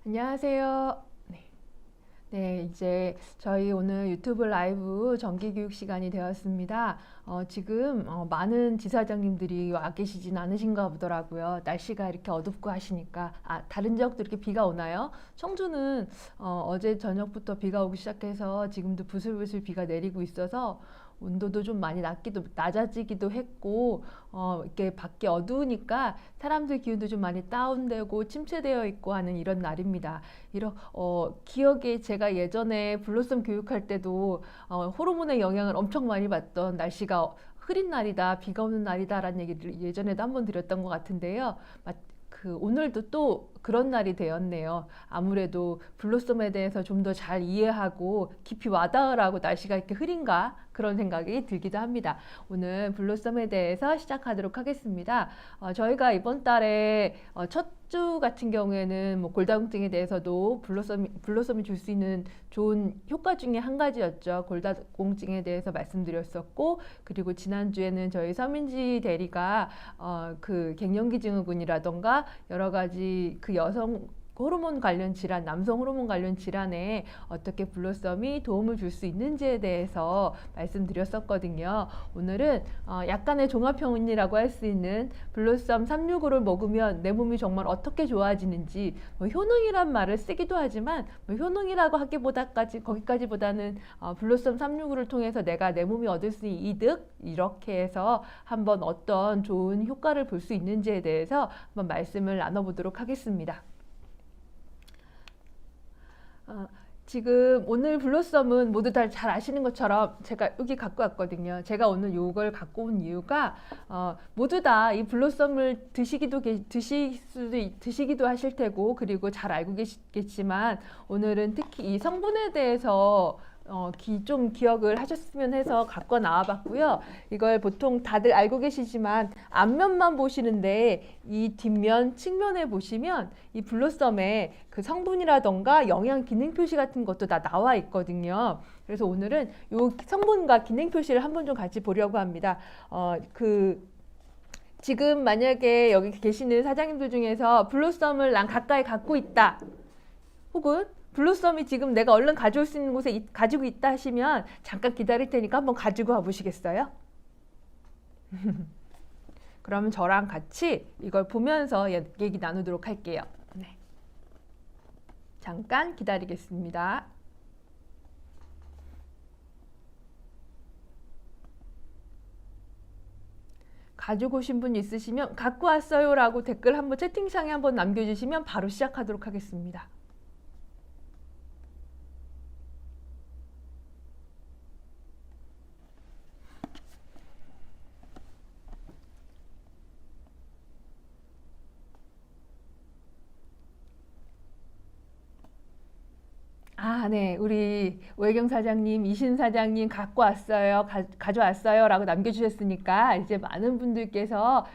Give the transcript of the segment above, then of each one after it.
안녕하세요. 네, 이제 저희 오늘 유튜브 라이브 정기교육 시간이 되었습니다. 지금 많은 지사장님들이 와 계시진 않으신가 보더라고요. 날씨가 이렇게 어둡고 하시니까. 다른 지역도 이렇게 비가 오나요? 청주는 어제 저녁부터 비가 오기 시작해서 지금도 부슬부슬 비가 내리고 있어서 온도도 좀 많이 낮아지기도 했고, 이렇게 밖에 어두우니까 사람들 기운도 좀 많이 다운되고 침체되어 있고 하는 이런 날입니다. 기억에 제가 예전에 블로썸 교육할 때도 호르몬의 영향을 엄청 많이 받던 날씨가 흐린 날이다, 비가 오는 날이다라는 얘기를 예전에도 한번 드렸던 것 같은데요. 오늘도 또 그런 날이 되었네요. 아무래도 블로썸에 대해서 좀 더 잘 이해하고 깊이 와닿으라고 날씨가 이렇게 흐린가 그런 생각이 들기도 합니다. 오늘 블로썸에 대해서 시작하도록 하겠습니다. 저희가 이번 달에 첫 주 같은 경우에는 뭐 골다공증에 대해서도 블로썸이 줄 수 있는 좋은 효과 중에 한 가지였죠. 골다공증에 대해서 말씀드렸었고, 그리고 지난주에는 저희 서민지 대리가 그 갱년기 증후군이라던가 여러 가지 그 여성 호르몬 관련 질환, 남성 호르몬 관련 질환에 어떻게 블로썸이 도움을 줄 수 있는지에 대해서 말씀드렸었거든요. 오늘은 약간의 종합형이라고 할 수 있는 블로썸 365를 먹으면 내 몸이 정말 어떻게 좋아지는지, 효능이란 말을 쓰기도 하지만 효능이라고 거기까지보다는 블로썸 365를 통해서 내가 내 몸이 얻을 수 있는 이득, 이렇게 해서 한번 어떤 좋은 효과를 볼 수 있는지에 대해서 한번 말씀을 나눠보도록 하겠습니다. 지금 오늘 블로썸은 모두 다 잘 아시는 것처럼 제가 여기 갖고 왔거든요. 제가 오늘 이걸 갖고 온 이유가 모두 다 이 블로썸을 드시기도 하실 테고, 그리고 잘 알고 계시겠지만 오늘은 특히 이 성분에 대해서 좀 기억을 하셨으면 해서 갖고 나와 봤고요. 이걸 보통 다들 알고 계시지만 앞면만 보시는데 이 뒷면 측면에 보시면 이 블로썸에 그 성분이라던가 영양 기능 표시 같은 것도 다 나와 있거든요. 그래서 오늘은 이 성분과 기능 표시를 한번 좀 같이 보려고 합니다. 지금 만약에 여기 계시는 사장님들 중에서 블로썸을 난 가까이 갖고 있다, 혹은 블로썸이 지금 내가 얼른 가져올 수 있는 곳에 가지고 있다 하시면 잠깐 기다릴 테니까 한번 가지고 와 보시겠어요? 그러면 저랑 같이 이걸 보면서 얘기 나누도록 할게요. 네. 잠깐 기다리겠습니다. 가지고 오신 분 있으시면 갖고 왔어요 라고 댓글 한번 채팅창에 한번 남겨주시면 바로 시작하도록 하겠습니다. 네. 우리 오혜경 사장님, 이신 사장님 갖고 왔어요. 가져왔어요. 라고 남겨주셨으니까 이제 많은 분들께서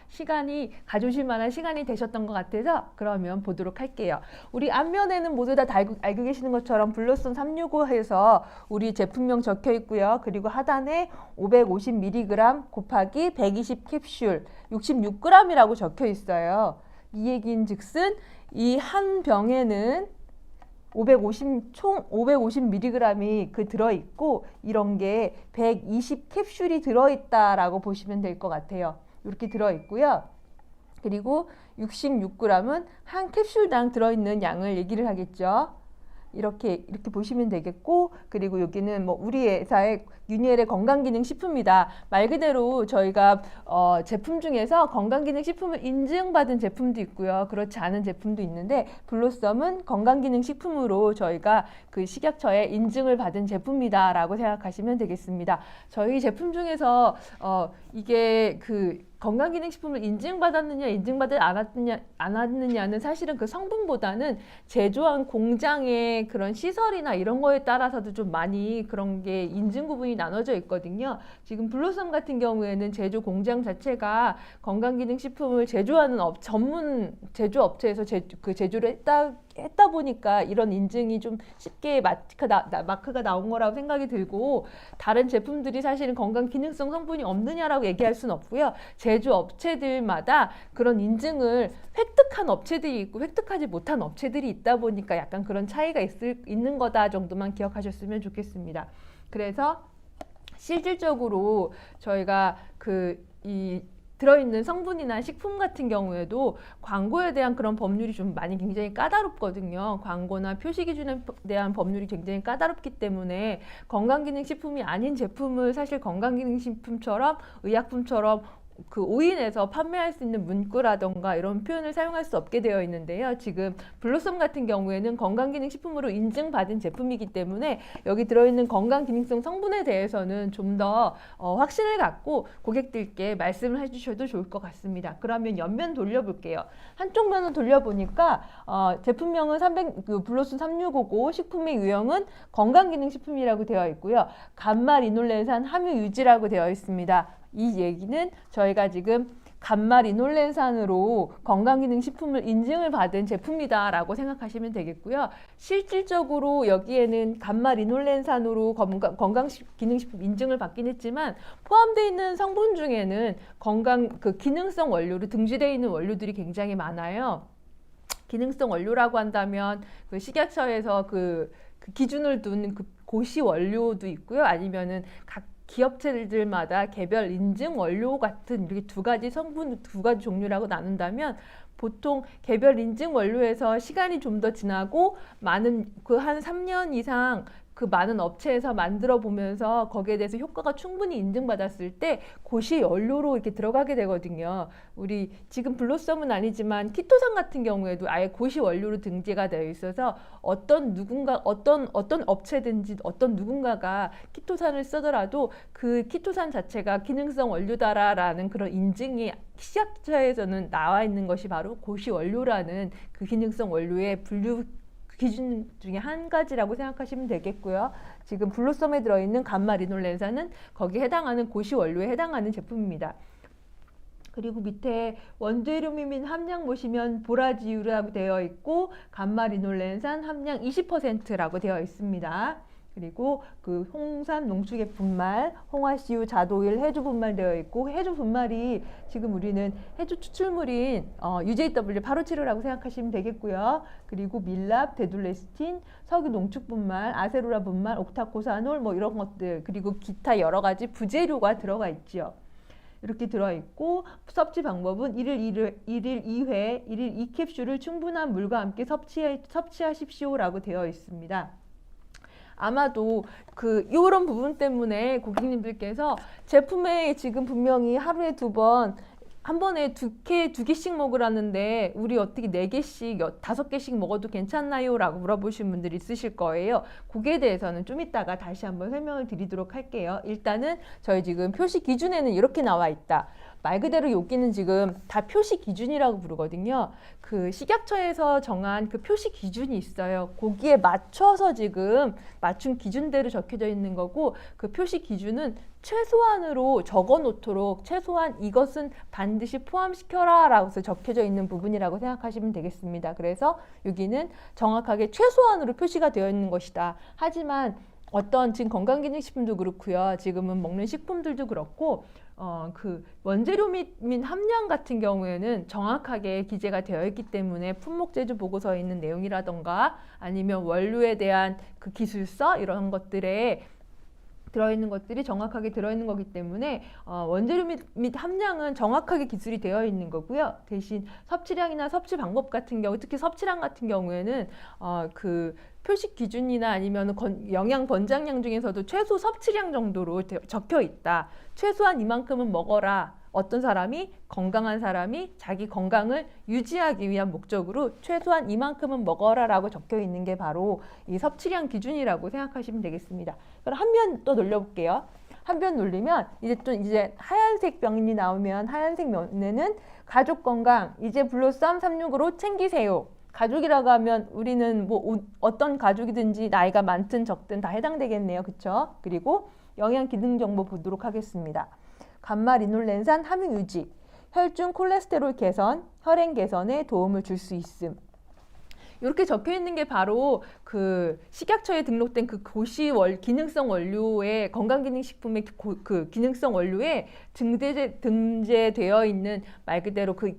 가져오실 만한 시간이 되셨던 것 같아서 그러면 보도록 할게요. 우리 앞면에는 모두 다 알고 계시는 것처럼 블로썸 365 해서 우리 제품명 적혀 있고요. 그리고 하단에 550mg 곱하기 120 캡슐 66g이라고 적혀 있어요. 이 얘기인 즉슨 이 한 병에는 총 550mg이 들어있고, 이런 게 120 캡슐이 들어있다라고 보시면 될 것 같아요. 이렇게 들어있고요. 그리고 66g은 한 캡슐당 들어있는 양을 얘기를 하겠죠. 이렇게 보시면 되겠고, 그리고 여기는 뭐 우리 회사의 유니엘의 건강기능식품이다. 말 그대로 저희가 제품 중에서 건강기능식품을 인증받은 제품도 있고요. 그렇지 않은 제품도 있는데, 블로썸은 건강기능식품으로 저희가 그 식약처에 인증을 받은 제품이다 라고 생각하시면 되겠습니다. 저희 제품 중에서 이게 건강기능식품을 인증받았느냐 인증받지 않았느냐는 사실은 그 성분보다는 제조한 공장의 그런 시설이나 이런 거에 따라서도 좀 많이 그런 게 인증 구분이 나눠져 있거든요. 지금 블로썸 같은 경우에는 제조 공장 자체가 건강기능식품을 제조하는 전문 제조업체에서 제조를 했다 보니까 이런 인증이 좀 쉽게 마크가 나온 거라고 생각이 들고, 다른 제품들이 사실은 건강 기능성 성분이 없느냐라고 얘기할 수는 없고요. 제조 업체들마다 그런 인증을 획득한 업체들이 있고 획득하지 못한 업체들이 있다 보니까 약간 그런 차이가 있는 거다 정도만 기억하셨으면 좋겠습니다. 그래서 실질적으로 저희가 이 들어있는 성분이나 식품 같은 경우에도 광고에 대한 그런 법률이 좀 많이 굉장히 까다롭거든요. 광고나 표시 기준에 대한 법률이 굉장히 까다롭기 때문에 건강기능식품이 아닌 제품을 사실 건강기능식품처럼 의약품처럼 그 오인해서 판매할 수 있는 문구라던가 이런 표현을 사용할 수 없게 되어 있는데요. 지금 블로썸 같은 경우에는 건강기능식품으로 인증받은 제품이기 때문에 여기 들어있는 건강기능성 성분에 대해서는 좀 더 확신을 갖고 고객들께 말씀을 해주셔도 좋을 것 같습니다. 그러면 옆면 돌려볼게요. 한쪽 면을 돌려보니까 제품명은 블로썸 3655, 식품의 유형은 건강기능식품이라고 되어 있고요. 감마리놀렌산 함유 유지라고 되어 있습니다. 이 얘기는 저희가 지금 감마리놀렌산으로 건강기능식품을 인증을 받은 제품이다 라고 생각하시면 되겠고요. 실질적으로 여기에는 감마리놀렌산으로 건강기능식품 인증을 받긴 했지만 포함되어 있는 성분 중에는 기능성 원료로 등재되어 있는 원료들이 굉장히 많아요. 기능성 원료라고 한다면 그 식약처에서 그 기준을 둔 그 고시 원료도 있고요. 아니면은 각 기업체들마다 개별 인증 원료 같은 이렇게 두 가지 성분, 두 가지 종류라고 나눈다면 보통 개별 인증 원료에서 시간이 좀 더 지나고 많은 한 3년 이상 그 많은 업체에서 만들어 보면서 거기에 대해서 효과가 충분히 인증받았을 때 고시 원료로 이렇게 들어가게 되거든요. 우리 지금 블로썸은 아니지만 키토산 같은 경우에도 아예 고시 원료로 등재가 되어 있어서 어떤 업체든지 어떤 누군가가 키토산을 쓰더라도 그 키토산 자체가 기능성 원료다라는 그런 인증이 식약처에서는 나와 있는 것이 바로 고시 원료라는 그 기능성 원료의 분류 기준 중에 한 가지라고 생각하시면 되겠고요. 지금 블로썸에 들어있는 감마리놀렌산은 거기에 해당하는 고시 원료에 해당하는 제품입니다. 그리고 밑에 원재료 및 함량 보시면 보라지유라고 되어 있고 감마리놀렌산 함량 20%라고 되어 있습니다. 그리고 그 홍삼 농축액 분말, 홍화씨유, 자도일, 해주 분말 되어 있고 해주 분말이 지금 우리는 해주 추출물인 UJW857이라고 생각하시면 되겠고요. 그리고 밀랍, 데둘레스틴, 석유 농축 분말, 아세로라 분말, 옥타코사놀 뭐 이런 것들 그리고 기타 여러 가지 부재료가 들어가 있죠. 이렇게 들어있고 섭취 방법은 1일 2회, 1일 2캡슐을 충분한 물과 함께 섭취하십시오라고 되어 있습니다. 아마도 이런 부분 때문에 고객님들께서 제품에 지금 분명히 하루에 2번 한 번에 두 개씩 먹으라는데 우리 어떻게 4개씩, 5개씩 먹어도 괜찮나요? 라고 물어보신 분들이 있으실 거예요. 거기에 대해서는 좀 이따가 다시 한번 설명을 드리도록 할게요. 일단은 저희 지금 표시 기준에는 이렇게 나와 있다. 말 그대로 여기는 지금 다 표시 기준이라고 부르거든요. 그 식약처에서 정한 그 표시 기준이 있어요. 거기에 맞춰서 지금 맞춤 기준대로 적혀져 있는 거고 그 표시 기준은 최소한으로 적어 놓도록 최소한 이것은 반드시 포함시켜라 라고 적혀져 있는 부분이라고 생각하시면 되겠습니다. 그래서 여기는 정확하게 최소한으로 표시가 되어 있는 것이다. 하지만 어떤 지금 건강기능식품도 그렇고요. 지금은 먹는 식품들도 그렇고 그 원재료 및 함량 같은 경우에는 정확하게 기재가 되어 있기 때문에 품목제조 보고서에 있는 내용이라던가 아니면 원료에 대한 그 기술서 이런 것들에 들어있는 것들이 정확하게 들어있는 거기 때문에 원재료 및 함량은 정확하게 기술이 되어 있는 거고요. 대신 섭취량이나 섭취 방법 같은 경우, 특히 섭취량 같은 경우에는 그 표식 기준이나 아니면 영양 권장량 중에서도 최소 섭취량 정도로 적혀 있다. 최소한 이만큼은 먹어라. 어떤 사람이 건강한 사람이 자기 건강을 유지하기 위한 목적으로 최소한 이만큼은 먹어라 라고 적혀 있는 게 바로 이 섭취량 기준이라고 생각하시면 되겠습니다. 그럼 한 면 또 놀려볼게요. 한 면 놀리면 이제 하얀색 면이 나오면 하얀색 면에는 가족 건강 이제 블로썸 365로 챙기세요. 가족이라고 하면 우리는 뭐 어떤 가족이든지 나이가 많든 적든 다 해당되겠네요. 그쵸? 그리고 영양 기능 정보 보도록 하겠습니다. 감마리놀렌산 함유 유지, 혈중 콜레스테롤 개선, 혈행 개선에 도움을 줄 수 있음. 이렇게 적혀 있는 게 바로 그 식약처에 등록된 그 기능성 원료의 건강기능식품의 그 기능성 원료에 등재되어 있는 말 그대로 그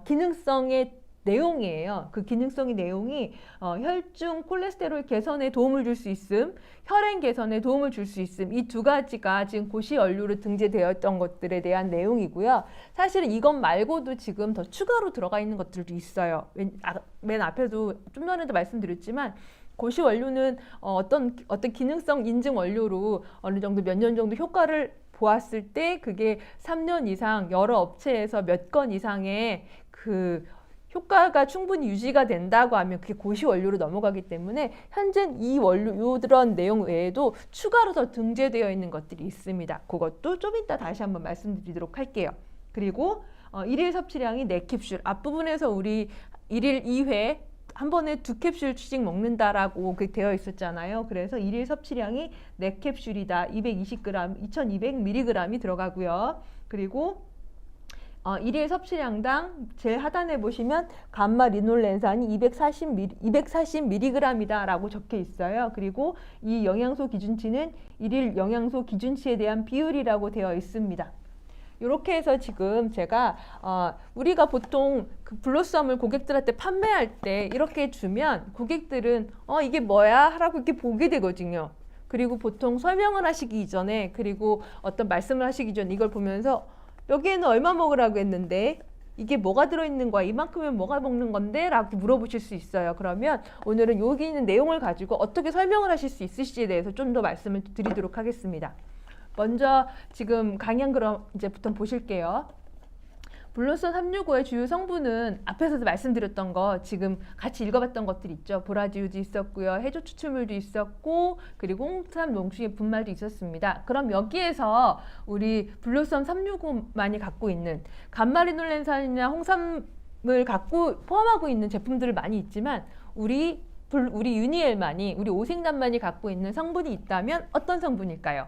기능성의 내용이에요. 그 기능성의 내용이 혈중 콜레스테롤 개선에 도움을 줄 수 있음, 혈행 개선에 도움을 줄 수 있음, 이 두 가지가 지금 고시원료로 등재되었던 것들에 대한 내용이고요. 사실은 이것 말고도 지금 더 추가로 들어가 있는 것들도 있어요. 맨 앞에도 좀 전에도 말씀드렸지만 고시원료는 어떤 기능성 인증 원료로 어느 정도 몇 년 정도 효과를 보았을 때 그게 3년 이상 여러 업체에서 몇 건 이상의 그 효과가 충분히 유지가 된다고 하면 그게 고시원료로 넘어가기 때문에 현재 이 이런 내용 외에도 추가로 더 등재되어 있는 것들이 있습니다. 그것도 좀 이따 다시 한번 말씀드리도록 할게요. 그리고 일일 섭취량이 4캡슐, 앞부분에서 우리 일일 2회 한 번에 2캡슐씩 먹는다라고 되어 있었잖아요. 그래서 일일 섭취량이 4캡슐이다. 220g, 2200mg이 들어가고요. 그리고 일일 섭취량당 제일 하단에 보시면 감마리놀렌산이 240mg이다 라고 적혀 있어요. 그리고 이 영양소 기준치는 일일 영양소 기준치에 대한 비율이라고 되어 있습니다. 이렇게 해서 지금 제가 우리가 보통 그 블로썸을 고객들한테 판매할 때 이렇게 주면 고객들은 이게 뭐야? 라고 이렇게 보게 되거든요. 그리고 보통 설명을 하시기 이전에 그리고 어떤 말씀을 하시기 전에 이걸 보면서 여기에는 얼마 먹으라고 했는데 이게 뭐가 들어있는 거야? 이만큼은 뭐가 먹는 건데? 라고 물어보실 수 있어요. 그러면 오늘은 여기 있는 내용을 가지고 어떻게 설명을 하실 수 있을지에 대해서 좀 더 말씀을 드리도록 하겠습니다. 먼저 지금 강양 그럼 이제부터 보실게요. 블루썸 365의 주요 성분은 앞에서도 말씀드렸던 거 지금 같이 읽어봤던 것들 있죠. 보라지우도 있었고요. 해조 추출물도 있었고 그리고 홍삼 농축의 분말도 있었습니다. 그럼 여기에서 우리 블루썸 365만이 갖고 있는 감마리놀렌산이나 홍삼을 포함하고 있는 제품들을 많이 있지만 우리 유니엘만이 우리 오생단만이 갖고 있는 성분이 있다면 어떤 성분일까요?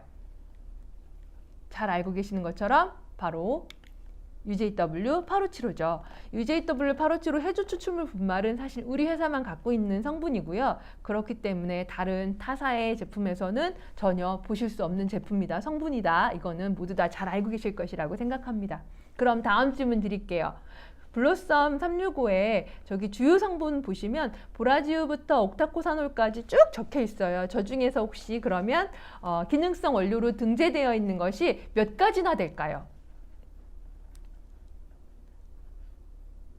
잘 알고 계시는 것처럼 바로 UJW857호죠. UJW857호 해조 추출물 분말은 사실 우리 회사만 갖고 있는 성분이고요. 그렇기 때문에 다른 타사의 제품에서는 전혀 보실 수 없는 제품이다, 성분이다. 이거는 모두 다 잘 알고 계실 것이라고 생각합니다. 그럼 다음 질문 드릴게요. 블로썸 365에 저기 주요 성분 보시면 보라지우부터 옥타코사놀까지 쭉 적혀 있어요. 저 중에서 혹시 그러면 기능성 원료로 등재되어 있는 것이 몇 가지나 될까요?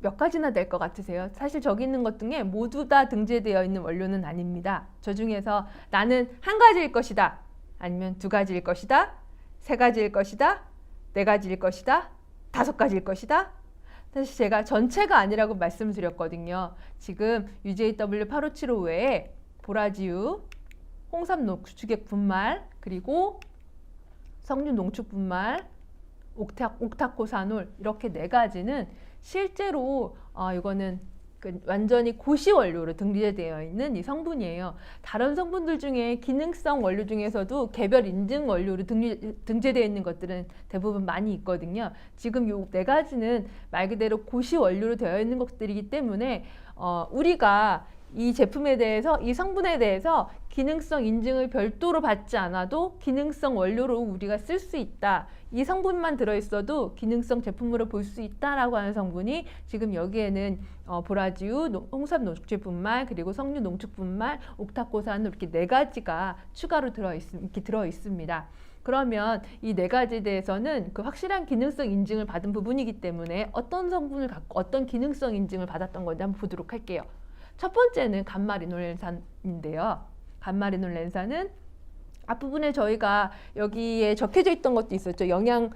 몇 가지나 될 것 같으세요? 사실 저기 있는 것 중에 모두 다 등재되어 있는 원료는 아닙니다. 저 중에서 나는 한 가지일 것이다, 아니면 2가지일 것이다, 3가지일 것이다, 4가지일 것이다, 5가지일 것이다. 사실 제가 전체가 아니라고 말씀을 드렸거든요. 지금 UJW8575 외에 보라지우, 홍삼 농축액 분말, 그리고 석류 농축 분말, 옥타코사놀 이렇게 4가지는 실제로 이거는 완전히 고시원료로 등재되어 있는 이 성분이에요. 다른 성분들 중에 기능성 원료 중에서도 개별 인증 원료로 등재되어 있는 것들은 대부분 많이 있거든요. 지금 요 4가지는 말 그대로 고시원료로 되어 있는 것들이기 때문에 우리가 이 제품에 대해서, 이 성분에 대해서 기능성 인증을 별도로 받지 않아도 기능성 원료로 우리가 쓸 수 있다. 이 성분만 들어있어도 기능성 제품으로 볼 수 있다라고 하는 성분이 지금 여기에는 보라지우, 홍삼 농축 분말, 그리고 석류 농축 분말, 옥타코산 이렇게 4가지가 추가로 들어 있습니다. 그러면 이 4가지에 대해서는 그 확실한 기능성 인증을 받은 부분이기 때문에 어떤 성분을 갖고 어떤 기능성 인증을 받았던 건지 한번 보도록 할게요. 첫 번째는 감마리놀렌산인데요. 감마리놀렌산은 앞부분에 저희가 여기에 적혀져 있던 것도 있었죠. 영양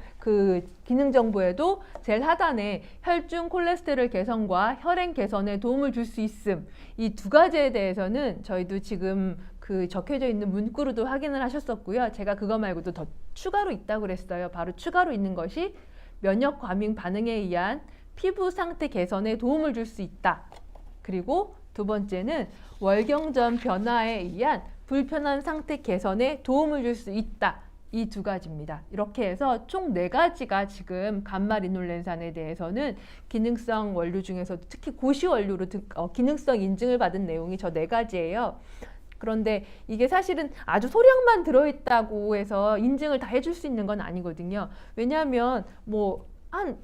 기능 정보에도 제일 하단에 혈중 콜레스테롤 개선과 혈행 개선에 도움을 줄 수 있음. 이 2가지에 대해서는 저희도 지금 적혀져 있는 문구로도 확인을 하셨었고요. 제가 그거 말고도 더 추가로 있다고 그랬어요. 바로 추가로 있는 것이 면역 과민 반응에 의한 피부 상태 개선에 도움을 줄 수 있다. 그리고 2번째는 월경전 변화에 의한 불편한 상태 개선에 도움을 줄 수 있다. 이 두 가지입니다. 이렇게 해서 총 4가지가 지금 감마리놀렌산에 대해서는 기능성 원료 중에서 특히 고시 원료로 기능성 인증을 받은 내용이 저 4가지예요. 그런데 이게 사실은 아주 소량만 들어있다고 해서 인증을 다 해줄 수 있는 건 아니거든요. 왜냐하면 한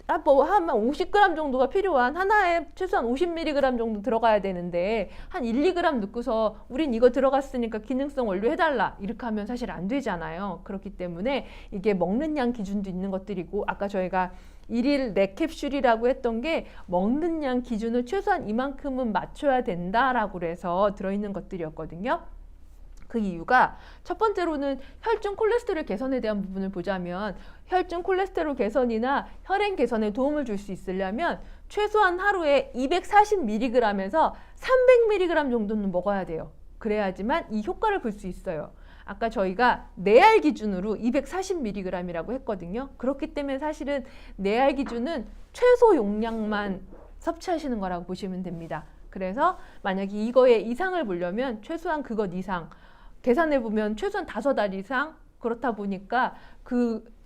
50g 정도가 필요한 하나에 최소한 50mg 정도 들어가야 되는데 한 1, 2g 넣고서 우린 이거 들어갔으니까 기능성 원료 해달라 이렇게 하면 사실 안 되잖아요. 그렇기 때문에 이게 먹는 양 기준도 있는 것들이고 아까 저희가 1일 4캡슐이라고 했던 게 먹는 양 기준을 최소한 이만큼은 맞춰야 된다라고 해서 들어있는 것들이었거든요. 그 이유가 첫 번째로는 혈중 콜레스테롤 개선에 대한 부분을 보자면 혈중 콜레스테롤 개선이나 혈행 개선에 도움을 줄 수 있으려면 최소한 하루에 240mg에서 300mg 정도는 먹어야 돼요. 그래야지만 이 효과를 볼 수 있어요. 아까 저희가 내알 기준으로 240mg이라고 했거든요. 그렇기 때문에 사실은 내알 기준은 최소 용량만 섭취하시는 거라고 보시면 됩니다. 그래서 만약에 이거의 이상을 보려면 최소한 그것 이상 계산해 보면 최소한 5알 이상 그렇다 보니까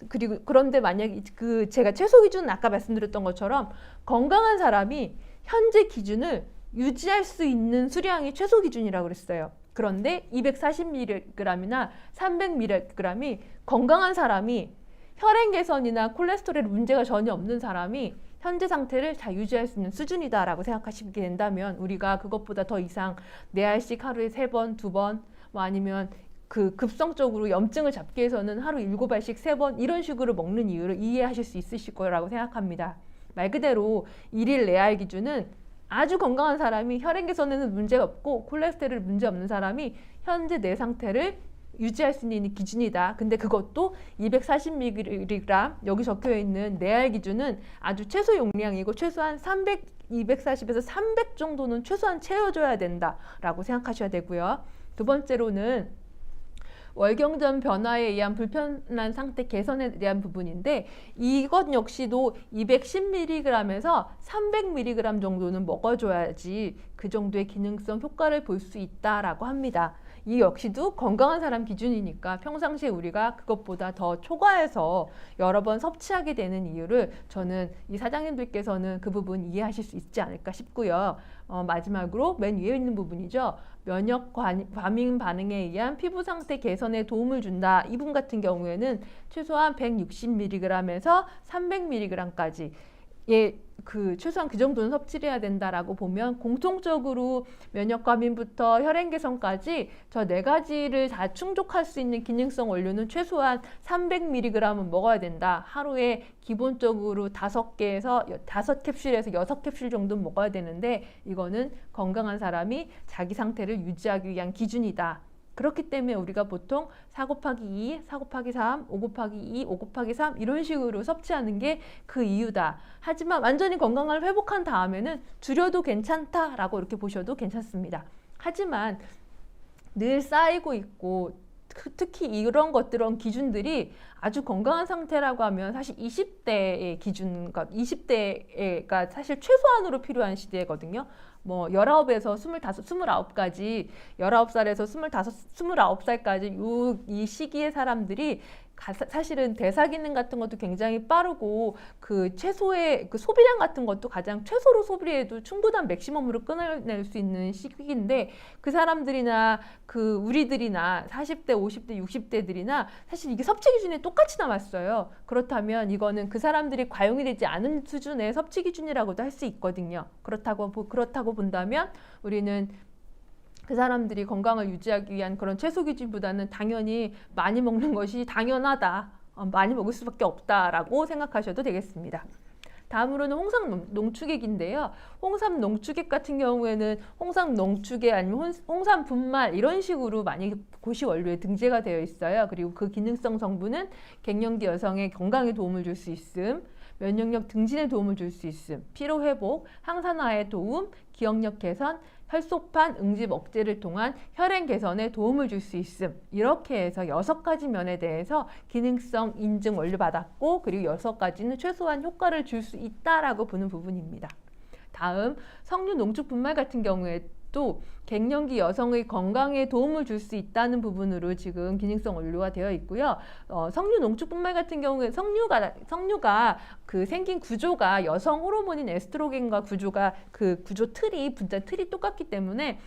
그리고 그런데 만약에 제가 최소 기준은 아까 말씀드렸던 것처럼 건강한 사람이 현재 기준을 유지할 수 있는 수량이 최소 기준이라고 그랬어요. 그런데 240mg이나 300mg이 건강한 사람이 혈행 개선이나 콜레스테롤 문제가 전혀 없는 사람이 현재 상태를 잘 유지할 수 있는 수준이다라고 생각하시게 된다면 우리가 그것보다 더 이상 4알씩 하루에 3번, 2번 아니면 급성적으로 염증을 잡기 위해서는 하루 7알씩 3번 이런 식으로 먹는 이유를 이해하실 수 있으실 거라고 생각합니다. 말 그대로 1일 4알 기준은 아주 건강한 사람이 혈행 개선에는 문제가 없고 콜레스테롤 문제 없는 사람이 현재 내 상태를 유지할 수 있는 기준이다. 근데 그것도 240mg 여기 적혀 있는 4알 기준은 아주 최소 용량이고 최소한 240에서 300 정도는 최소한 채워줘야 된다라고 생각하셔야 되고요. 두 번째로는 월경전 변화에 의한 불편한 상태 개선에 대한 부분인데 이것 역시도 210mg에서 300mg 정도는 먹어줘야지 그 정도의 기능성 효과를 볼 수 있다라고 합니다. 이 역시도 건강한 사람 기준이니까 평상시에 우리가 그것보다 더 초과해서 여러 번 섭취하게 되는 이유를 저는 이 사장님들께서는 그 부분 이해하실 수 있지 않을까 싶고요. 마지막으로 맨 위에 있는 부분이죠. 면역 과민 반응에 의한 피부 상태 개선에 도움을 준다. 이분 같은 경우에는 최소한 160mg에서 300mg까지 최소한 그 정도는 섭취를 해야 된다라고 보면 공통적으로 면역 과민부터 혈행 개선까지 저 4가지를 다 충족할 수 있는 기능성 원료는 최소한 300mg은 먹어야 된다. 하루에 기본적으로 5캡슐에서 6캡슐 정도 먹어야 되는데 이거는 건강한 사람이 자기 상태를 유지하기 위한 기준이다. 그렇기 때문에 우리가 보통 4 곱하기 2, 4 곱하기 3, 5 곱하기 2, 5 곱하기 3 이런 식으로 섭취하는 게 그 이유다. 하지만 완전히 건강을 회복한 다음에는 줄여도 괜찮다라고 이렇게 보셔도 괜찮습니다. 하지만 늘 쌓이고 있고 특히 이런 것들은 기준들이 아주 건강한 상태라고 하면 사실 20대의 기준, 20대가 사실 최소한으로 필요한 시대거든요. 19에서 25, 29까지 19살에서 25, 29살까지 이 시기의 사람들이 사실은 대사 기능 같은 것도 굉장히 빠르고 최소의 소비량 같은 것도 가장 최소로 소비해도 충분한 맥시멈으로 끊어낼 수 있는 시기인데 그 사람들이나 우리들이나 40대, 50대, 60대들이나 사실 이게 섭취 기준이 똑같이 남았어요. 그렇다면 이거는 그 사람들이 과용이 되지 않은 수준의 섭취 기준이라고도 할 수 있거든요. 그렇다고 본다면 우리는 그 사람들이 건강을 유지하기 위한 그런 최소 기준보다는 당연히 많이 먹는 것이 당연하다. 많이 먹을 수밖에 없다라고 생각하셔도 되겠습니다. 다음으로는 홍삼 농축액인데요. 홍삼 농축액 같은 경우에는 홍삼 농축액 아니면 홍삼 분말 이런 식으로 많이 고시 원료에 등재가 되어 있어요. 그리고 그 기능성 성분은 갱년기 여성의 건강에 도움을 줄 수 있음, 면역력 증진에 도움을 줄 수 있음, 피로 회복, 항산화에 도움, 기억력 개선, 혈소판 응집 억제를 통한 혈행 개선에 도움을 줄 수 있음. 이렇게 해서 6가지 면에 대해서 기능성 인증 원료 받았고 그리고 6가지는 최소한 효과를 줄 수 있다라고 보는 부분입니다. 다음 석류 농축 분말 같은 경우에 또 갱년기 여성의 건강에 도움을 줄 수 있다는 부분으로 지금 기능성 원료가 되어 있고요. 석류 농축분말 같은 경우에 석류가 그 생긴 구조가 여성 호르몬인 에스트로겐과 구조가 그 구조 틀이 분자 틀이 똑같기 때문에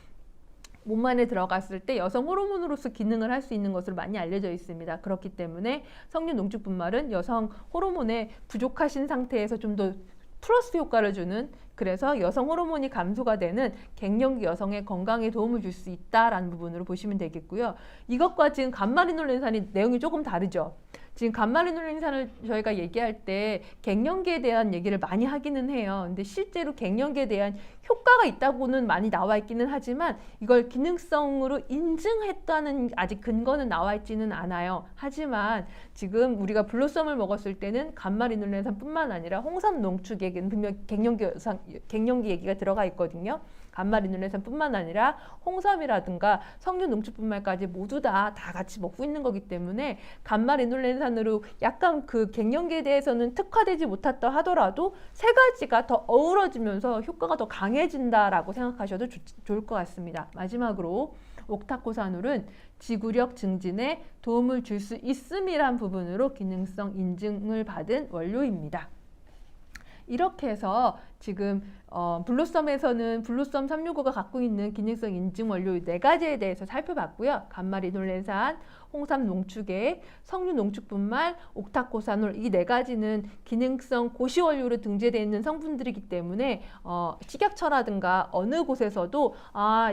몸 안에 들어갔을 때 여성 호르몬으로서 기능을 할 수 있는 것으로 많이 알려져 있습니다. 그렇기 때문에 석류 농축분말은 여성 호르몬에 부족하신 상태에서 좀 더 플러스 효과를 주는, 그래서 여성 호르몬이 감소가 되는 갱년기 여성의 건강에 도움을 줄 수 있다라는 부분으로 보시면 되겠고요. 이것과 지금 감마리놀렌산이 내용이 조금 다르죠. 지금 감마리놀렌산을 저희가 얘기할 때 갱년기에 대한 얘기를 많이 하기는 해요. 근데 실제로 갱년기에 대한 효과가 있다고는 많이 나와 있기는 하지만 이걸 기능성으로 인증했다는 아직 근거는 나와 있지는 않아요. 하지만 지금 우리가 블로썸을 먹었을 때는 감마리놀렌산뿐만 아니라 홍삼 농축액에는 분명 갱년기 얘기가 들어가 있거든요. 감마리놀렌산뿐만 아니라 홍삼이라든가 석류 농축분말까지 모두 다 같이 먹고 있는 거기 때문에 감마리놀렌산으로 약간 그 갱년기에 대해서는 특화되지 못했다 하더라도 세 가지가 더 어우러지면서 효과가 더 강해진다라고 생각하셔도 좋을 것 같습니다. 마지막으로 옥타코사놀은 지구력 증진에 도움을 줄 수 있음이란 부분으로 기능성 인증을 받은 원료입니다. 이렇게 해서 지금 블로썸에서는 블로썸 365가 갖고 있는 기능성 인증 원료 4가지에 대해서 살펴봤고요. 감마리놀렌산, 홍삼 농축액, 석류 농축분말, 옥타코사놀 이 4가지는 기능성 고시 원료로 등재되어 있는 성분들이기 때문에 식약처라든가 어느 곳에서도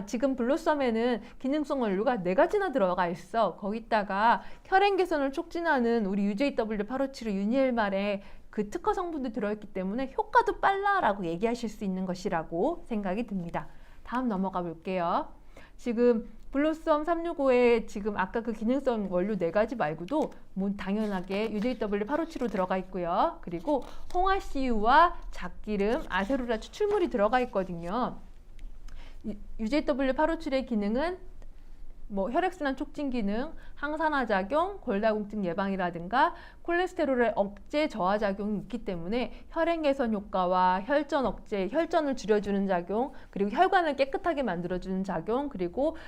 지금 블로썸에는 기능성 원료가 4가지나 들어가 있어. 거기다가 혈행 개선을 촉진하는 우리 UJW857 유니엘말에 그 특허 성분도 들어있기 때문에 효과도 빨라라고 얘기하실 수 있는 것이라고 생각이 듭니다. 다음 넘어가 볼게요. 지금 블로썸 365에 지금 아까 그 기능성 원료 4가지 말고도 뭐 당연하게 UJW857로 들어가 있고요. 그리고 홍화씨유와 잣기름, 아세로라 추출물이 들어가 있거든요. UJW857의 기능은 뭐 혈액순환 촉진 기능, 항산화 작용, 골다공증 예방이라든가 콜레스테롤의 억제 저하 작용이 있기 때문에 혈행 개선 효과와 혈전 억제, 혈전을 줄여주는 작용, 그리고 혈관을 깨끗하게 만들어주는 작용, 그리고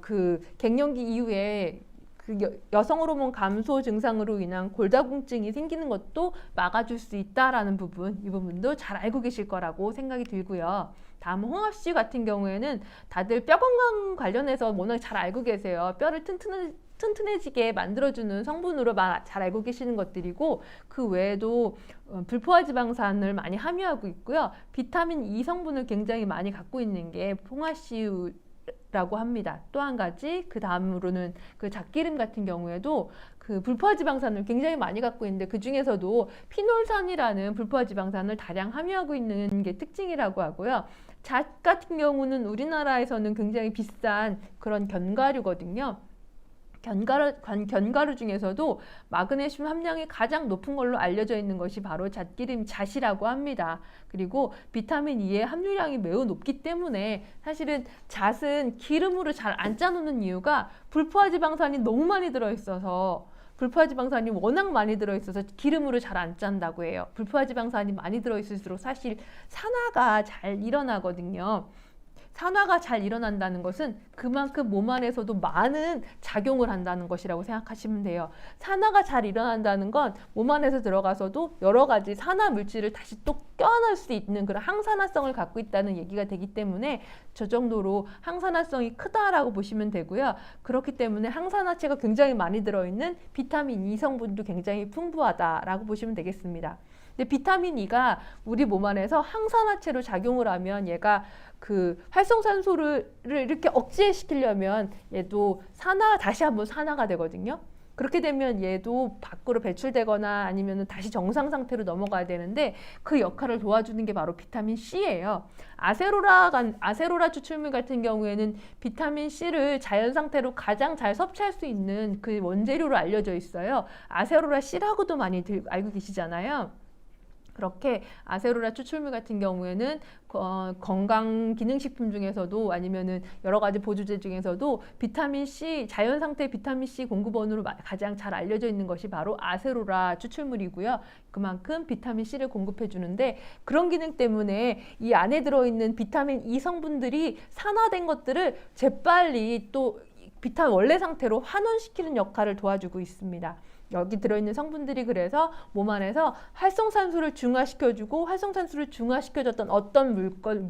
그 갱년기 이후에 그 여성 호르몬 감소 증상으로 인한 골다공증이 생기는 것도 막아줄 수 있다라는 부분, 이 부분도 잘 알고 계실 거라고 생각이 들고요. 다음 홍합씨 같은 경우에는 다들 뼈 건강 관련해서 워낙 잘 알고 계세요. 뼈를 튼튼해지게 만들어주는 성분으로 잘 알고 계시는 것들이고, 그 외에도 불포화 지방산을 많이 함유하고 있고요. 비타민 E 성분을 굉장히 많이 갖고 있는 게 홍합씨유 라고 합니다. 또 한 가지 그 다음으로는 그 잣기름 같은 경우에도 그 불포화 지방산을 굉장히 많이 갖고 있는데 그 중에서도 피놀산이라는 불포화 지방산을 다량 함유하고 있는 게 특징이라고 하고요. 잣 같은 경우는 우리나라에서는 굉장히 비싼 그런 견과류거든요. 견과류 중에서도 마그네슘 함량이 가장 높은 걸로 알려져 있는 것이 바로 잣이라고 합니다. 그리고 비타민 E의 함유량이 매우 높기 때문에 사실은 잣은 기름으로 잘 안 짜놓는 이유가 불포화 지방산이 너무 많이 들어있어서, 불포화 지방산이 워낙 많이 들어있어서 기름으로 잘 안 짠다고 해요. 불포화 지방산이 많이 들어있을수록 사실 산화가 잘 일어나거든요. 산화가 잘 일어난다는 것은 그만큼 몸 안에서도 많은 작용을 한다는 것이라고 생각하시면 돼요. 산화가 잘 일어난다는 건 몸 안에서 들어가서도 여러 가지 산화 물질을 다시 또 껴안을 수 있는 그런 항산화성을 갖고 있다는 얘기가 되기 때문에 저 정도로 항산화성이 크다라고 보시면 되고요. 그렇기 때문에 항산화체가 굉장히 많이 들어있는 비타민 E 성분도 굉장히 풍부하다라고 보시면 되겠습니다. 근데 비타민 E가 우리 몸 안에서 항산화체로 작용을 하면 얘가 그 활성산소를 이렇게 억제시키려면 얘도 다시 한번 산화가 되거든요. 그렇게 되면 얘도 밖으로 배출되거나 아니면 다시 정상 상태로 넘어가야 되는데 그 역할을 도와주는 게 바로 비타민 C예요. 아세로라 추출물 같은 경우에는 비타민 C를 자연 상태로 가장 잘 섭취할 수 있는 그 원재료로 알려져 있어요. 아세로라 C라고도 많이 알고 계시잖아요. 그렇게 아세로라 추출물 같은 경우에는 건강 기능식품 중에서도 아니면은 여러 가지 보조제 중에서도 비타민 C, 자연 상태 비타민 C 공급원으로 가장 잘 알려져 있는 것이 바로 아세로라 추출물이고요. 그만큼 비타민 C를 공급해 주는데, 그런 기능 때문에 이 안에 들어있는 비타민 E 성분들이 산화된 것들을 재빨리 또 비타민 원래 상태로 환원시키는 역할을 도와주고 있습니다. 여기 들어있는 성분들이 그래서 몸 안에서 활성산소를 중화시켜주고, 활성산소를 중화시켜줬던 어떤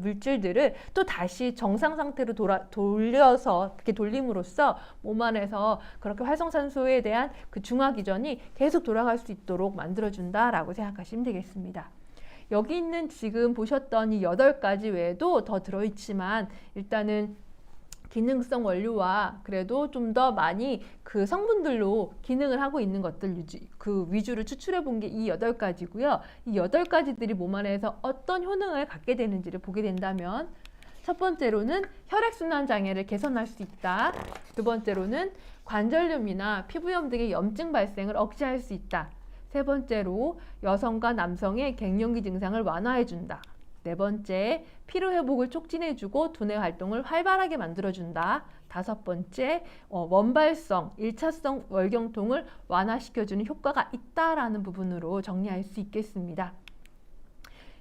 물질들을 또 다시 정상 상태로 돌려서 그렇게 돌림으로써 몸 안에서 그렇게 활성산소에 대한 그 중화 기전이 계속 돌아갈 수 있도록 만들어준다라고 생각하시면 되겠습니다. 여기 있는 지금 보셨던 이 8가지 외에도 더 들어있지만, 일단은 기능성 원료와 그래도 좀 더 많이 그 성분들로 기능을 하고 있는 것들 그 위주로 추출해 본 게 이 8가지고요. 이 8가지들이 몸 안에서 어떤 효능을 갖게 되는지를 보게 된다면, 첫 번째로는 혈액순환 장애를 개선할 수 있다. 두 번째로는 관절염이나 피부염 등의 염증 발생을 억제할 수 있다. 세 번째로 여성과 남성의 갱년기 증상을 완화해 준다. 네 번째, 피로회복을 촉진해주고 두뇌 활동을 활발하게 만들어준다. 다섯 번째, 원발성, 1차성 월경통을 완화시켜주는 효과가 있다라는 부분으로 정리할 수 있겠습니다.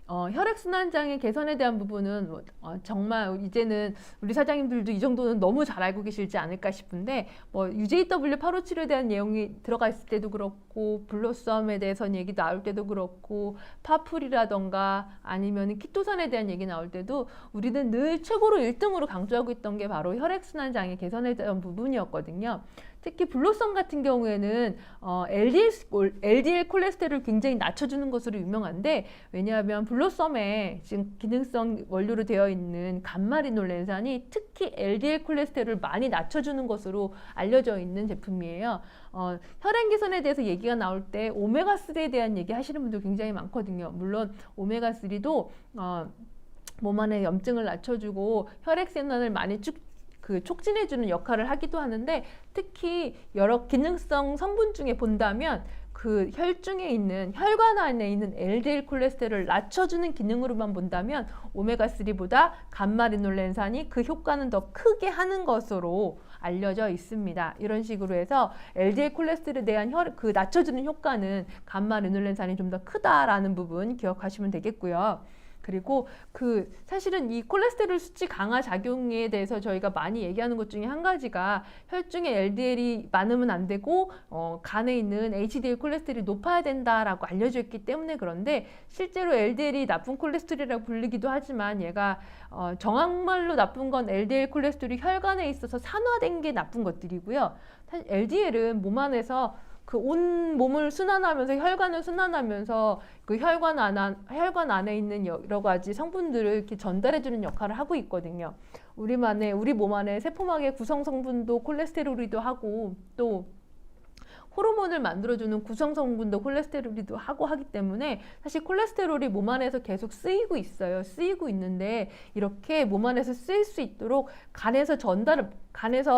혈액순환장애 개선에 대한 부분은 정말 이제는 우리 사장님들도 이 정도는 너무 잘 알고 계시지 않을까 싶은데, UJW857에 대한 내용이 들어가 있을 때도 그렇고, 블로썸에 대해서 얘기 나올 때도 그렇고, 파풀이라던가 아니면 키토산에 대한 얘기 나올 때도 우리는 늘 최고로 1등으로 강조하고 있던 게 바로 혈액순환장애 개선에 대한 부분이었거든요. 특히 블로썸 같은 경우에는 LDL 콜레스테롤을 굉장히 낮춰주는 것으로 유명한데, 왜냐하면 블로썸에 지금 기능성 원료로 되어 있는 감마리놀렌산이 특히 LDL 콜레스테롤을 많이 낮춰주는 것으로 알려져 있는 제품이에요. 혈행 개선에 대해서 얘기가 나올 때 오메가3에 대한 얘기 하시는 분들 굉장히 많거든요. 물론 오메가3도 몸 안에 염증을 낮춰주고 혈액순환을 많이 촉진해주는 역할을 하기도 하는데, 특히 여러 기능성 성분 중에 본다면 그 혈관 안에 있는 LDL 콜레스테롤을 낮춰주는 기능으로만 본다면 오메가3보다 감마리놀렌산이 그 효과는 더 크게 하는 것으로 알려져 있습니다. 이런 식으로 해서 LDL 콜레스테롤에 대한 그 낮춰주는 효과는 감마리놀렌산이 좀 더 크다라는 부분 기억하시면 되겠고요. 그리고 사실은 이 콜레스테롤 수치 강화 작용에 대해서 저희가 많이 얘기하는 것 중에 한 가지가, 혈중에 LDL이 많으면 안 되고 간에 있는 HDL 콜레스테롤이 높아야 된다라고 알려져 있기 때문에 그런데, 실제로 LDL이 나쁜 콜레스테롤이라고 불리기도 하지만 얘가 정확말로 나쁜 건 LDL 콜레스테롤이 혈관에 있어서 산화된 게 나쁜 것들이고요. 사실 LDL은 몸 안에서 온 몸을 순환하면서, 혈관을 순환하면서 그 혈관 안에 있는 여러 가지 성분들을 이렇게 전달해주는 역할을 하고 있거든요. 우리 몸 안에 세포막의 구성 성분도 콜레스테롤이기도 하고, 또 호르몬을 만들어주는 구성 성분도 콜레스테롤이기도 하고 하기 때문에, 사실 콜레스테롤이 몸 안에서 계속 쓰이고 있어요. 쓰이고 있는데, 이렇게 몸 안에서 쓰일 수 있도록 간에서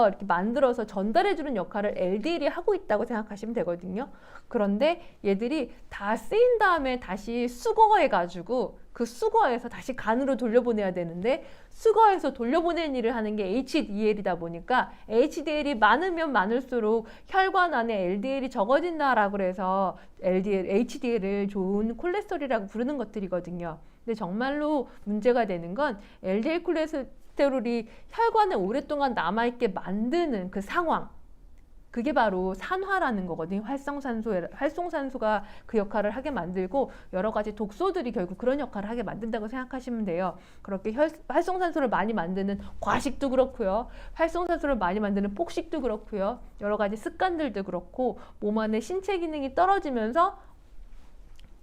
이렇게 만들어서 전달해주는 역할을 LDL이 하고 있다고 생각하시면 되거든요. 그런데 얘들이 다 쓰인 다음에 다시 수거해가지고 그 수거해서 다시 간으로 돌려보내야 되는데, 수거해서 돌려보내는 일을 하는 게 HDL이다 보니까 HDL이 많으면 많을수록 혈관 안에 LDL이 적어진다라고 해서 HDL을 좋은 콜레스테롤이라고 부르는 것들이거든요. 근데 정말로 문제가 되는 건 LDL 콜레스테롤이 혈관에 오랫동안 남아있게 만드는 그 상황, 그게 바로 산화라는 거거든요. 활성산소가 그 역할을 하게 만들고, 여러 가지 독소들이 결국 그런 역할을 하게 만든다고 생각하시면 돼요. 그렇게 활성산소를 많이 만드는 과식도 그렇고요, 활성산소를 많이 만드는 폭식도 그렇고요, 여러 가지 습관들도 그렇고, 몸 안에 신체 기능이 떨어지면서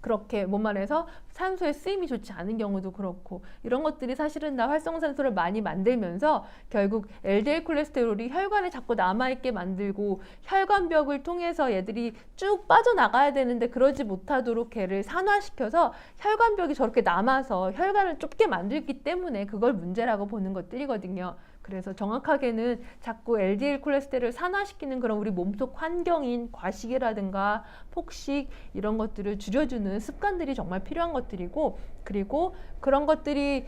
그렇게 몸 안에서 산소의 쓰임이 좋지 않은 경우도 그렇고, 이런 것들이 사실은 다 활성산소를 많이 만들면서 결국 LDL 콜레스테롤이 혈관에 자꾸 남아있게 만들고, 혈관벽을 통해서 얘들이 쭉 빠져나가야 되는데 그러지 못하도록 걔를 산화시켜서 혈관벽이 저렇게 남아서 혈관을 좁게 만들기 때문에 그걸 문제라고 보는 것들이거든요. 그래서 정확하게는 자꾸 LDL 콜레스테롤을 산화시키는 그런 우리 몸속 환경인 과식이라든가 폭식 이런 것들을 줄여주는 습관들이 정말 필요한 것들이고, 그리고 그런 것들이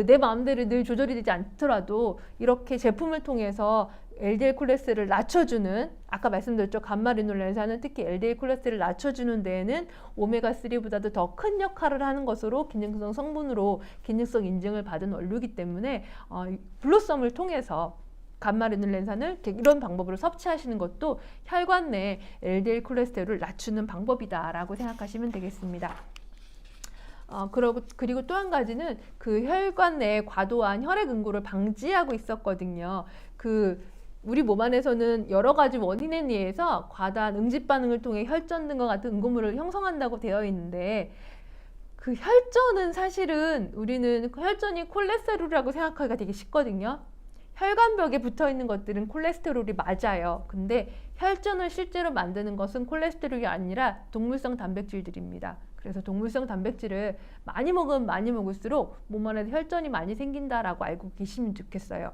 내 마음대로 늘 조절이 되지 않더라도 이렇게 제품을 통해서 LDL 콜레스테롤을 낮춰주는, 아까 말씀드렸죠, 감마리놀렌산은 특히 LDL 콜레스테롤을 낮춰주는 데에는 오메가3보다도 더 큰 역할을 하는 것으로 기능성 성분으로 기능성 인증을 받은 원료이기 때문에 블루썸을 통해서 감마리놀렌산을 이런 방법으로 섭취하시는 것도 혈관 내 LDL 콜레스테롤을 낮추는 방법이다라고 생각하시면 되겠습니다. 그리고 또 한 가지는 그 혈관 내 과도한 혈액 응고를 방지하고 있었거든요. 우리 몸 안에서는 여러 가지 원인에 의해서 과다한 응집 반응을 통해 혈전 등과 같은 응고물을 형성한다고 되어 있는데, 그 혈전은 사실은 우리는 혈전이 콜레스테롤이라고 생각하기가 되게 쉽거든요. 혈관벽에 붙어 있는 것들은 콜레스테롤이 맞아요. 근데 혈전을 실제로 만드는 것은 콜레스테롤이 아니라 동물성 단백질들입니다. 그래서 동물성 단백질을 많이 먹으면 많이 먹을수록 몸 안에 혈전이 많이 생긴다라고 알고 계시면 좋겠어요.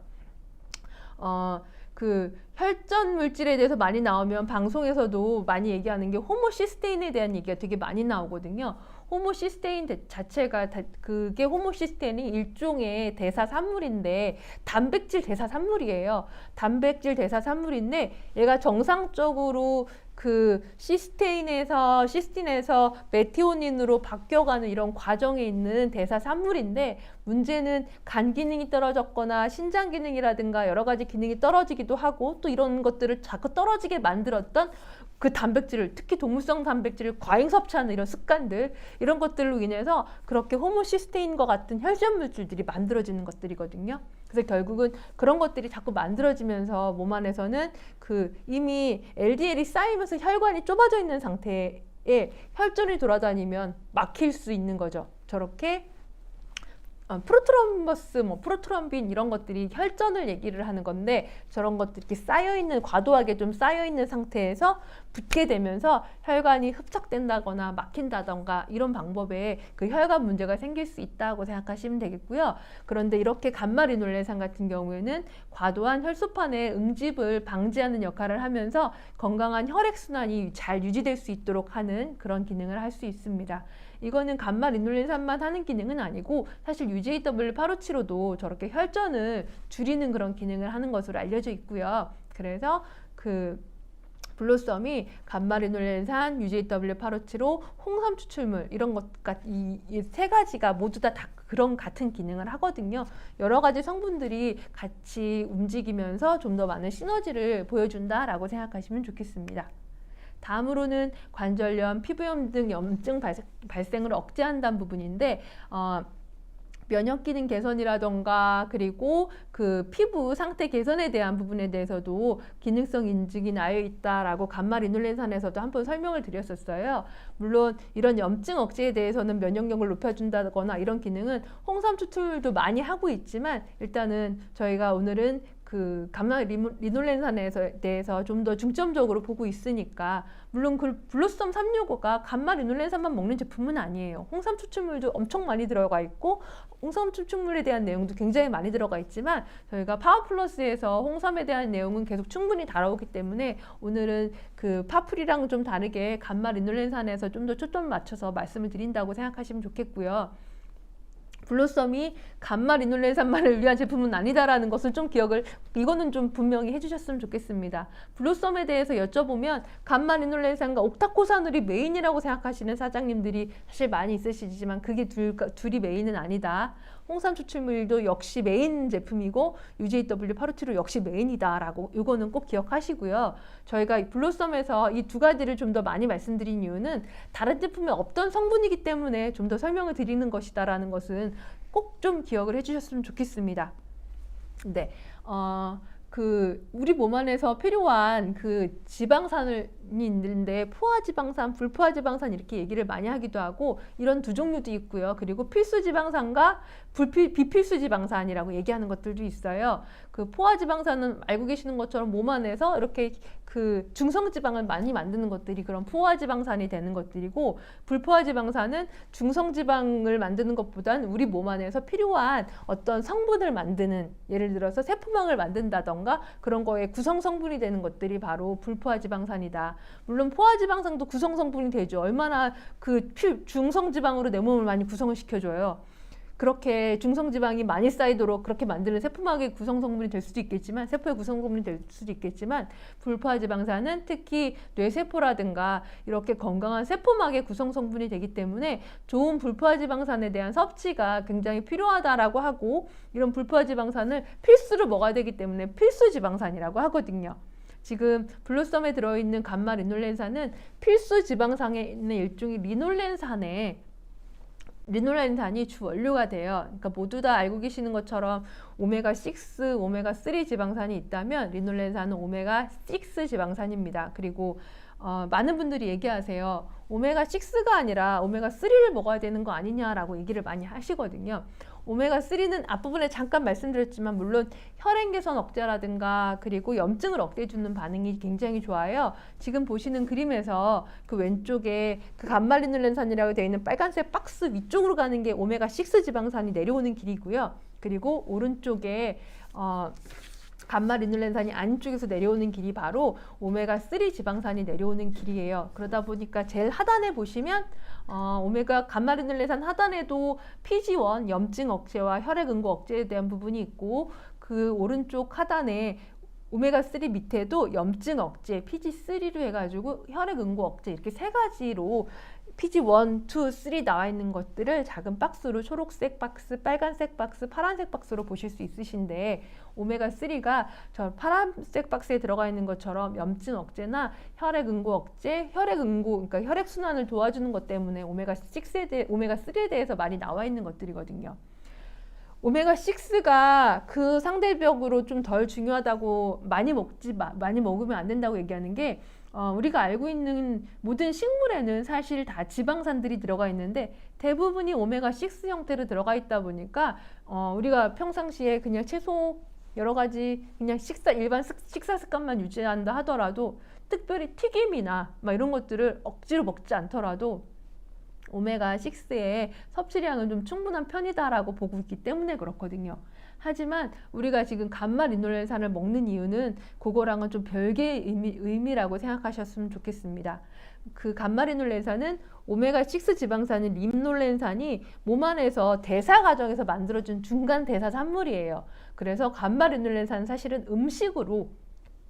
그 혈전 물질에 대해서 많이 나오면 방송에서도 많이 얘기하는 게 호모시스테인에 대한 얘기가 되게 많이 나오거든요. 호모시스테인 자체가 그게 호모시스테인이 일종의 대사산물인데 단백질 대사산물이에요. 단백질 대사산물인데 얘가 정상적으로 그 시스틴에서 메티오닌으로 바뀌어가는 이런 과정에 있는 대사산물인데, 문제는 간 기능이 떨어졌거나 신장 기능이라든가 여러 가지 기능이 떨어지기도 하고 또 이런 것들을 자꾸 떨어지게 만들었던 그 단백질을, 특히 동물성 단백질을 과잉 섭취하는 이런 습관들, 이런 것들로 인해서 그렇게 호모시스테인과 같은 혈전 물질들이 만들어지는 것들이거든요. 그래서 결국은 그런 것들이 자꾸 만들어지면서 몸 안에서는 이미 LDL이 쌓이면서 혈관이 좁아져 있는 상태에 혈전이 돌아다니면 막힐 수 있는 거죠. 저렇게 프로트럼버스, 프로트럼빈 이런 것들이 혈전을 얘기를 하는 건데, 저런 것들이 이렇게 쌓여있는, 과도하게 좀 쌓여있는 상태에서 붙게 되면서 혈관이 흡착된다거나 막힌다던가 이런 방법에 그 혈관 문제가 생길 수 있다고 생각하시면 되겠고요. 그런데 이렇게 감마리놀렌산 같은 경우에는 과도한 혈소판의 응집을 방지하는 역할을 하면서 건강한 혈액순환이 잘 유지될 수 있도록 하는 그런 기능을 할 수 있습니다. 이거는 감마리놀렌산만 하는 기능은 아니고 사실 UJW857호도 저렇게 혈전을 줄이는 그런 기능을 하는 것으로 알려져 있고요. 그래서 블루썸이 감마리놀렌산, UJW857호, 홍삼 추출물 이런 이 세 가지가 모두 다 그런 같은 기능을 하거든요. 여러 가지 성분들이 같이 움직이면서 좀 더 많은 시너지를 보여준다라고 생각하시면 좋겠습니다. 다음으로는 관절염, 피부염 등 염증 발생을 억제한다는 부분인데, 면역 기능 개선이라던가 그리고 그 피부 상태 개선에 대한 부분에 대해서도 기능성 인증이 나여 있다라고 감마리놀렌산에서도 한번 설명을 드렸었어요. 물론 이런 염증 억제에 대해서는 면역력을 높여준다거나 이런 기능은 홍삼 추출도 많이 하고 있지만, 일단은 저희가 오늘은 그 감마리놀렌산에 대해서 좀 더 중점적으로 보고 있으니까, 물론 그 블루썸 365가 감마리놀렌산만 먹는 제품은 아니에요. 홍삼 추출물도 엄청 많이 들어가 있고 홍삼 추출물에 대한 내용도 굉장히 많이 들어가 있지만, 저희가 파워플러스에서 홍삼에 대한 내용은 계속 충분히 다뤄오기 때문에 오늘은 그 파플이랑 좀 다르게 감마리놀렌산에서 좀 더 초점을 맞춰서 말씀을 드린다고 생각하시면 좋겠고요. 블루썸이 감마리놀렌산만을 위한 제품은 아니다라는 것을 좀 이거는 좀 분명히 해주셨으면 좋겠습니다. 블루썸에 대해서 여쭤보면 감마리놀렌산과 옥타코사놀이 메인이라고 생각하시는 사장님들이 사실 많이 있으시지만 그게 둘이 메인은 아니다. 홍삼 추출물도 역시 메인 제품이고 UJW857호 역시 메인이다라고, 이거는 꼭 기억하시고요. 저희가 블루썸에서 이 두 가지를 좀 더 많이 말씀드린 이유는 다른 제품에 없던 성분이기 때문에 좀 더 설명을 드리는 것이다라는 것은 꼭 좀 기억을 해주셨으면 좋겠습니다. 네, 우리 몸 안에서 필요한 그 지방산이 있는데 포화지방산, 불포화지방산 이렇게 얘기를 많이 하기도 하고 이런 두 종류도 있고요. 그리고 필수지방산과 비필수지방산이라고 얘기하는 것들도 있어요. 그 포화지방산은 알고 계시는 것처럼 몸 안에서 이렇게 그 중성지방을 많이 만드는 것들이 그런 포화지방산이 되는 것들이고, 불포화지방산은 중성지방을 만드는 것보단 우리 몸 안에서 필요한 어떤 성분을 만드는, 예를 들어서 세포망을 만든다던가 그런 거에 구성 성분이 되는 것들이 바로 불포화지방산이다. 물론 포화지방산도 구성 성분이 되죠. 얼마나 그 중성지방으로 내 몸을 많이 구성을 시켜줘요. 그렇게 중성지방이 많이 쌓이도록 그렇게 만드는 세포막의 구성 성분이 될 수도 있겠지만, 세포의 구성 성분이 될 수도 있겠지만, 불포화지방산은 특히 뇌세포라든가 이렇게 건강한 세포막의 구성 성분이 되기 때문에 좋은 불포화지방산에 대한 섭취가 굉장히 필요하다라고 하고, 이런 불포화지방산을 필수로 먹어야 되기 때문에 필수지방산이라고 하거든요. 지금 블루썸에 들어있는 감마리놀렌산은 필수지방산에 있는 일종의 리놀렌산이 주 원료가 돼요. 그러니까 모두 다 알고 계시는 것처럼 오메가6, 오메가3 지방산이 있다면 리놀렌산은 오메가6 지방산입니다. 그리고 많은 분들이 얘기하세요. 오메가6가 아니라 오메가3를 먹어야 되는 거 아니냐라고 얘기를 많이 하시거든요. 오메가3는 앞부분에 잠깐 말씀드렸지만 물론 혈행 개선 억제라든가 그리고 염증을 억제해주는 반응이 굉장히 좋아요. 지금 보시는 그림에서 그 왼쪽에 그 감마리놀렌산이라고 되어 있는 빨간색 박스 위쪽으로 가는 게 오메가6 지방산이 내려오는 길이고요. 그리고 오른쪽에 감마리놀렌산이 안쪽에서 내려오는 길이 바로 오메가3 지방산이 내려오는 길이에요. 그러다 보니까 제일 하단에 보시면 감마리놀렌산 하단에도 PG1 염증 억제와 혈액 응고 억제에 대한 부분이 있고, 그 오른쪽 하단에 오메가3 밑에도 염증 억제, PG3로 해가지고 혈액 응고 억제, 이렇게 세 가지로 PG1, 2, 3 나와 있는 것들을 작은 박스로, 초록색 박스, 빨간색 박스, 파란색 박스로 보실 수 있으신데, 오메가3가 저 파란색 박스에 들어가 있는 것처럼 염증 억제나 혈액 응고 억제, 그러니까 혈액 순환을 도와주는 것 때문에 오메가3에 대해서 많이 나와 있는 것들이거든요. 오메가6가 그 상대적으로 좀 덜 중요하다고 많이 먹으면 안 된다고 얘기하는 게, 우리가 알고 있는 모든 식물에는 사실 다 지방산들이 들어가 있는데 대부분이 오메가6 형태로 들어가 있다 보니까 우리가 평상시에 그냥 채소 여러 가지 그냥 일반 식사 습관만 유지한다 하더라도, 특별히 튀김이나 막 이런 것들을 억지로 먹지 않더라도 오메가6의 섭취량은 좀 충분한 편이다라고 보고 있기 때문에 그렇거든요. 하지만 우리가 지금 감마리놀렌산을 먹는 이유는 그거랑은 좀 별개의 의미라고 생각하셨으면 좋겠습니다. 그 감마리놀렌산은 오메가6 지방산인 림놀렌산이 몸 안에서 대사 과정에서 만들어진 중간 대사 산물이에요. 그래서 감마리놀렌산은 사실은 음식으로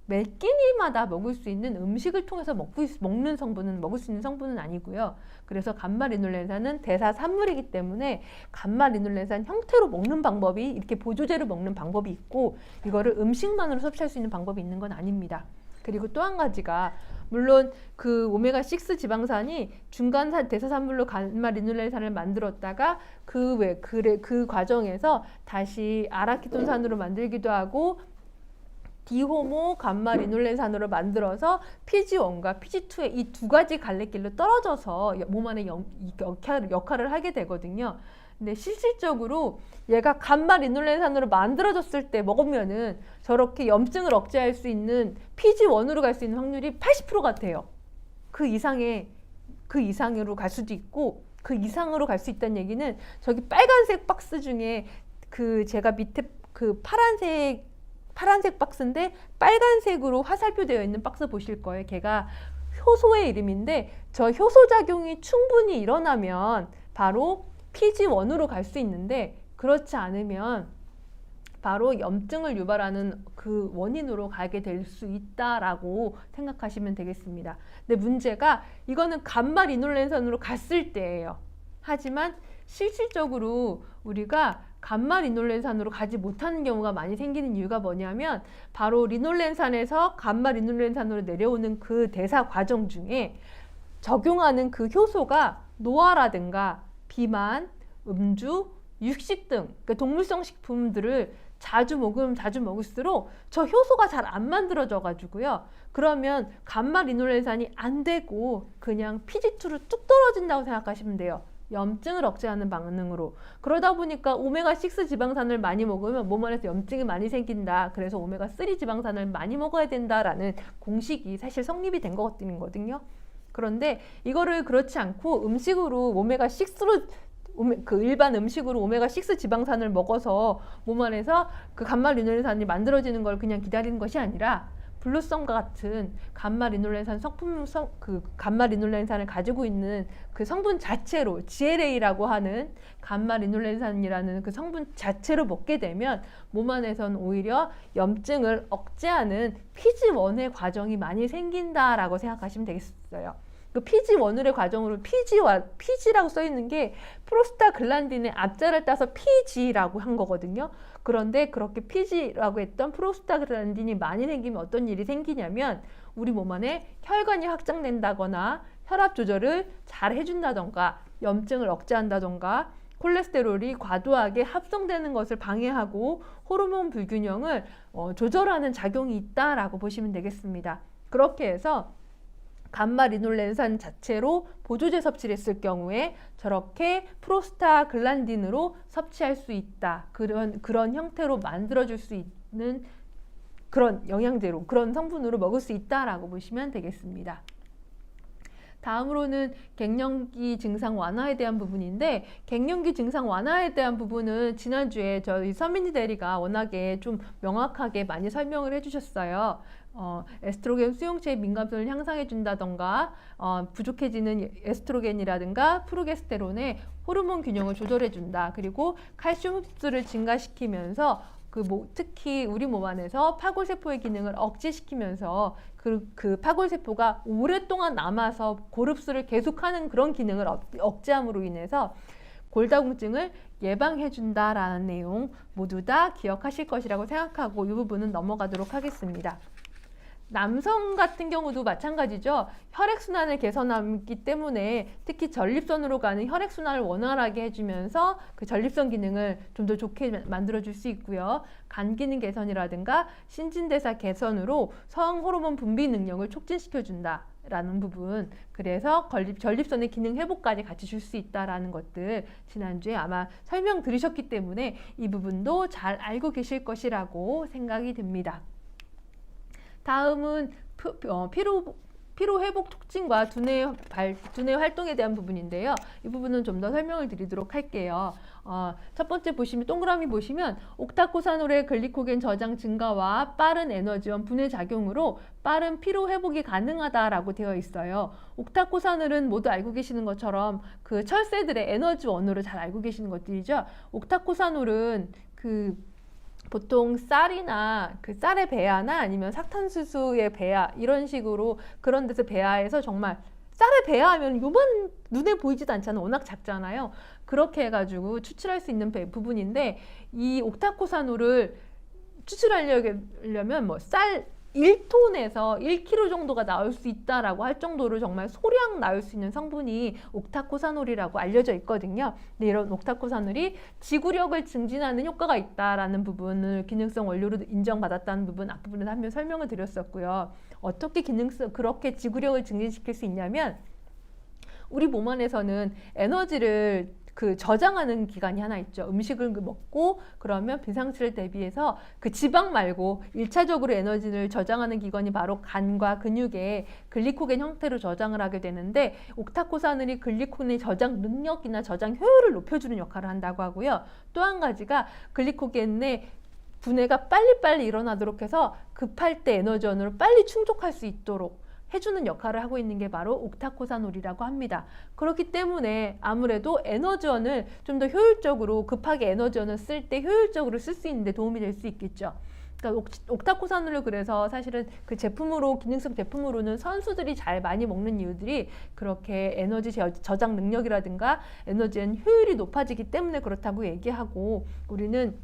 매 끼니마다 먹을 수 있는 음식을 통해서 먹을 수 있는 성분은 아니고요. 그래서 감마리놀렌산은 대사 산물이기 때문에 감마리놀렌산 형태로 먹는 방법이, 이렇게 보조제로 먹는 방법이 있고, 이거를 음식만으로 섭취할 수 있는 방법이 있는 건 아닙니다. 그리고 또 한 가지가, 물론 그 오메가6 지방산이 중간 대사 산물로 감마리놀렌산을 만들었다가 그 과정에서 다시 아라키돈산으로 만들기도 하고 디호모 감마리놀렌산으로 만들어서 PG1과 PG2의 이 두 가지 갈래길로 떨어져서 몸 안에 역할을 하게 되거든요. 근데 실질적으로 얘가 감마리놀렌산으로 만들어졌을 때 먹으면은 저렇게 염증을 억제할 수 있는 PG1으로 갈 수 있는 확률이 80% 같아요. 그 이상으로 갈 수도 있고, 그 이상으로 갈 수 있다는 얘기는 저기 빨간색 박스 중에 제가 밑에 파란색 박스인데 빨간색으로 화살표 되어 있는 박스 보실 거예요. 걔가 효소의 이름인데, 저 효소 작용이 충분히 일어나면 바로 PG1으로 갈 수 있는데, 그렇지 않으면 바로 염증을 유발하는 그 원인으로 가게 될 수 있다라고 생각하시면 되겠습니다. 근데 문제가, 이거는 감마리놀렌산으로 갔을 때예요. 하지만 실질적으로 우리가 감마리놀렌산으로 가지 못하는 경우가 많이 생기는 이유가 뭐냐면, 바로 리놀렌산에서 감마리놀렌산으로 내려오는 그 대사 과정 중에 적용하는 그 효소가 노화라든가 비만, 음주, 육식 등, 그러니까 동물성 식품들을 자주 먹으면 자주 먹을수록 저 효소가 잘 안 만들어져 가지고요. 그러면 감마 리놀렌산이 안 되고 그냥 PG2로 뚝 떨어진다고 생각하시면 돼요. 염증을 억제하는 반응으로. 그러다 보니까 오메가6 지방산을 많이 먹으면 몸 안에서 염증이 많이 생긴다. 그래서 오메가3 지방산을 많이 먹어야 된다라는 공식이 사실 성립이 된 것들이거든요. 그런데 이거를 그렇지 않고 음식으로 오메가6로 그 일반 음식으로 오메가6 지방산을 먹어서 몸 안에서 그 감마 리놀렌산이 만들어지는 걸 그냥 기다리는 것이 아니라 블루썸과 같은 감마 리놀렌산 그 감마 리놀렌산을 가지고 있는 그 성분 자체로 GLA라고 하는 감마 리놀렌산이라는 그 성분 자체로 먹게 되면 몸 안에서는 오히려 염증을 억제하는 PG1의 과정이 많이 생긴다라고 생각하시면 되겠어요. 그 PG1의 과정으로 PG라고 써 있는 게 프로스타글란딘의 앞자를 따서 PG라고 한 거거든요. 그런데 그렇게 PG라고 했던 프로스타글란딘이 많이 생기면 어떤 일이 생기냐면 우리 몸 안에 혈관이 확장된다거나 혈압 조절을 잘 해준다던가 염증을 억제한다던가 콜레스테롤이 과도하게 합성되는 것을 방해하고 호르몬 불균형을 조절하는 작용이 있다라고 보시면 되겠습니다. 그렇게 해서 감마 리놀렌산 자체로 보조제 섭취를 했을 경우에 저렇게 프로스타글란딘으로 섭취할 수 있다. 그런 형태로 만들어줄 수 있는 그런 영양제로, 그런 성분으로 먹을 수 있다라고 보시면 되겠습니다. 다음으로는 갱년기 증상 완화에 대한 부분인데, 갱년기 증상 완화에 대한 부분은 지난주에 저희 서민희 대리가 워낙에 좀 명확하게 많이 설명을 해주셨어요. 에스트로겐 수용체의 민감성을 향상해 준다던가 부족해지는 에스트로겐이라든가 프로게스테론의 호르몬 균형을 조절해 준다. 그리고 칼슘 흡수를 증가시키면서 특히 우리 몸 안에서 파골세포의 기능을 억제시키면서 그 파골세포가 오랫동안 남아서 골흡수를 계속하는 그런 기능을 억제함으로 인해서 골다공증을 예방해 준다라는 내용 모두 다 기억하실 것이라고 생각하고 이 부분은 넘어가도록 하겠습니다. 남성 같은 경우도 마찬가지죠. 혈액순환을 개선하기 때문에 특히 전립선으로 가는 혈액순환을 원활하게 해주면서 그 전립선 기능을 좀 더 좋게 만들어줄 수 있고요. 간 기능 개선이라든가 신진대사 개선으로 성 호르몬 분비 능력을 촉진시켜준다. 라는 부분, 그래서 전립선의 기능 회복까지 같이 줄 수 있다라는 것들 지난주에 아마 설명 들으셨기 때문에 이 부분도 잘 알고 계실 것이라고 생각이 듭니다. 다음은 피로 회복 촉진과 두뇌 활동에 대한 부분인데요. 이 부분은 좀 더 설명을 드리도록 할게요. 첫 번째 보시면 동그라미 보시면 옥타코사놀의 글리코겐 저장 증가와 빠른 에너지원 분해 작용으로 빠른 피로 회복이 가능하다라고 되어 있어요. 옥타코사놀은 모두 알고 계시는 것처럼 그 철새들의 에너지원으로 잘 알고 계시는 것들이죠. 옥타코사놀은 보통 쌀이나 쌀의 배아나 아니면 사탕수수의 배아 이런 식으로 그런 데서 배아에서 정말 쌀의 배아하면 요만 눈에 보이지도 않잖아요. 워낙 작잖아요. 그렇게 해가지고 추출할 수 있는 부분인데 이 옥타코사놀을 추출하려면 쌀 1톤에서 1kg 정도가 나올 수 있다라고 할 정도로 정말 소량 나올 수 있는 성분이 옥타코사놀이라고 알려져 있거든요. 근데 이런 옥타코사놀이 지구력을 증진하는 효과가 있다라는 부분을 기능성 원료로 인정받았다는 부분 앞부분에서 한번 설명을 드렸었고요. 어떻게 그렇게 지구력을 증진시킬 수 있냐면 우리 몸 안에서는 에너지를 저장하는 기관이 하나 있죠. 음식을 먹고 그러면 비상치를 대비해서 그 지방 말고 1차적으로 에너지를 저장하는 기관이 바로 간과 근육에 글리코겐 형태로 저장을 하게 되는데 옥타코사놀이 글리코겐의 저장 능력이나 저장 효율을 높여주는 역할을 한다고 하고요. 또 한 가지가 글리코겐의 분해가 빨리빨리 일어나도록 해서 급할 때 에너지원으로 빨리 충족할 수 있도록 해주는 역할을 하고 있는 게 바로 옥타코사놀이라고 합니다. 그렇기 때문에 아무래도 에너지원을 좀 더 효율적으로 급하게 에너지원을 쓸 때 효율적으로 쓸 수 있는데 도움이 될 수 있겠죠. 그러니까 옥타코사놀을 그래서 사실은 그 제품으로 기능성 제품으로는 선수들이 잘 많이 먹는 이유들이 그렇게 에너지 저장 능력이라든가 에너지원 효율이 높아지기 때문에 그렇다고 얘기하고 우리는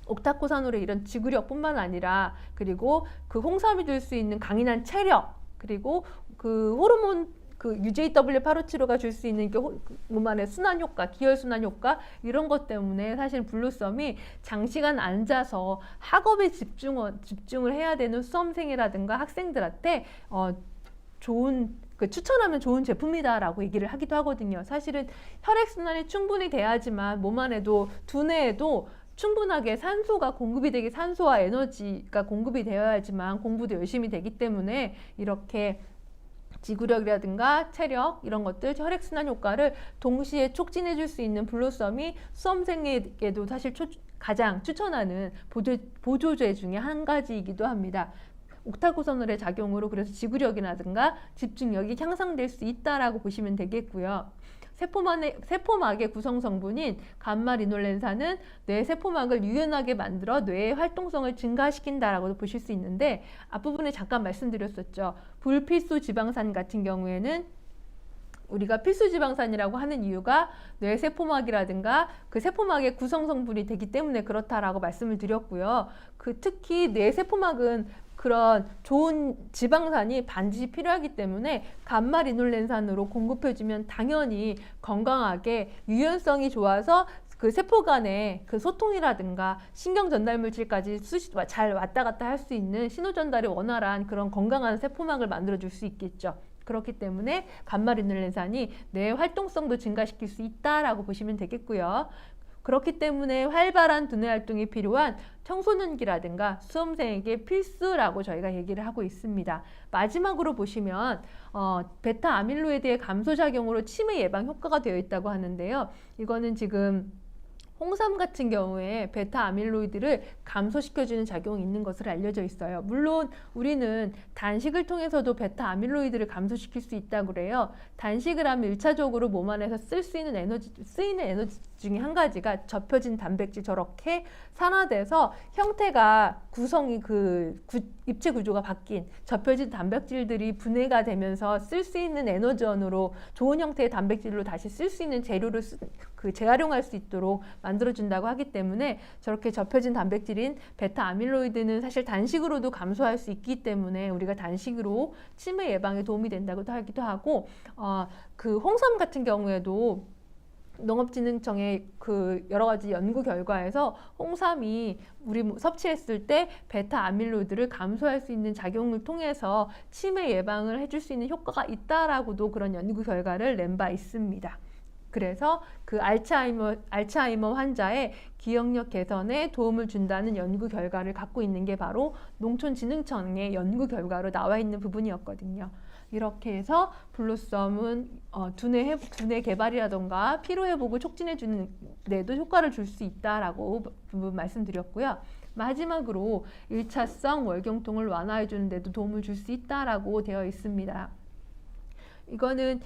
옥타코사놀의 이런 지구력뿐만 아니라 그리고 그 홍삼이 줄 수 있는 강인한 체력 그리고 그 호르몬 그 UJW857호가 줄 수 있는 몸 안의 순환 효과, 기혈 순환 효과 이런 것 때문에 사실 블루썸이 장시간 앉아서 학업에 집중을 해야 되는 수험생이라든가 학생들한테 추천하면 좋은 제품이다라고 얘기를 하기도 하거든요. 사실은 혈액순환이 충분히 돼야지만 몸 안에도 두뇌에도 충분하게 산소가 공급이 되게 산소와 에너지가 공급이 되어야지만 공부도 열심히 되기 때문에 이렇게 지구력이라든가 체력 이런 것들 혈액순환 효과를 동시에 촉진해 줄 수 있는 블루썸이 수험생에게도 사실 가장 추천하는 보조제 중에 한 가지이기도 합니다. 옥타고선을의 작용으로 그래서 지구력이라든가 집중력이 향상될 수 있다라고 보시면 되겠고요. 세포막의 구성 성분인 감마리놀렌산은 뇌 세포막을 유연하게 만들어 뇌의 활동성을 증가시킨다라고 보실 수 있는데 앞부분에 잠깐 말씀드렸었죠. 불필수 지방산 같은 경우에는 우리가 필수지방산이라고 하는 이유가 뇌 세포막이라든가 그 세포막의 구성 성분이 되기 때문에 그렇다라고 말씀을 드렸고요. 특히 뇌 세포막은 그런 좋은 지방산이 반드시 필요하기 때문에 감마리놀렌산으로 공급해주면 당연히 건강하게 유연성이 좋아서 그 세포 간의 그 소통이라든가 신경 전달 물질까지 잘 왔다 갔다 할 수 있는 신호 전달이 원활한 그런 건강한 세포막을 만들어 줄 수 있겠죠. 그렇기 때문에 감마리놀렌산이 뇌 활동성도 증가시킬 수 있다라고 보시면 되겠고요. 그렇기 때문에 활발한 두뇌 활동이 필요한 청소년기라든가 수험생에게 필수라고 저희가 얘기를 하고 있습니다. 마지막으로 보시면 베타 아밀로이드의 감소작용으로 치매 예방 효과가 되어 있다고 하는데요. 이거는 지금 홍삼 같은 경우에 베타 아밀로이드를 감소시켜주는 작용이 있는 것으로 알려져 있어요. 물론 우리는 단식을 통해서도 베타 아밀로이드를 감소시킬 수 있다고 그래요. 단식을 하면 1차적으로 몸 안에서 쓰이는 에너지 중에 한 가지가 접혀진 단백질 저렇게 산화돼서 형태가 구성이 입체 구조가 바뀐 접혀진 단백질들이 분해가 되면서 쓸 수 있는 에너지원으로 좋은 형태의 단백질로 다시 쓸 수 있는 재료를 재활용할 수 있도록 만들어준다고 하기 때문에 저렇게 접혀진 단백질인 베타 아밀로이드는 사실 단식으로도 감소할 수 있기 때문에 우리가 단식으로 치매 예방에 도움이 된다고 하기도 하고 홍삼 같은 경우에도 농업진흥청의 여러 가지 연구 결과에서 홍삼이 우리 섭취했을 때 베타 아밀로이드를 감소할 수 있는 작용을 통해서 치매 예방을 해줄 수 있는 효과가 있다라고도 그런 연구 결과를 낸 바 있습니다. 그래서 알츠하이머 환자의 기억력 개선에 도움을 준다는 연구 결과를 갖고 있는 게 바로 농촌진흥청의 연구 결과로 나와 있는 부분이었거든요. 이렇게 해서 블루썸은 두뇌 개발이라던가 피로 회복을 촉진해 주는 데도 효과를 줄 수 있다라고 말씀드렸고요. 마지막으로 1차성 월경통을 완화해 주는 데도 도움을 줄 수 있다라고 되어 있습니다. 이거는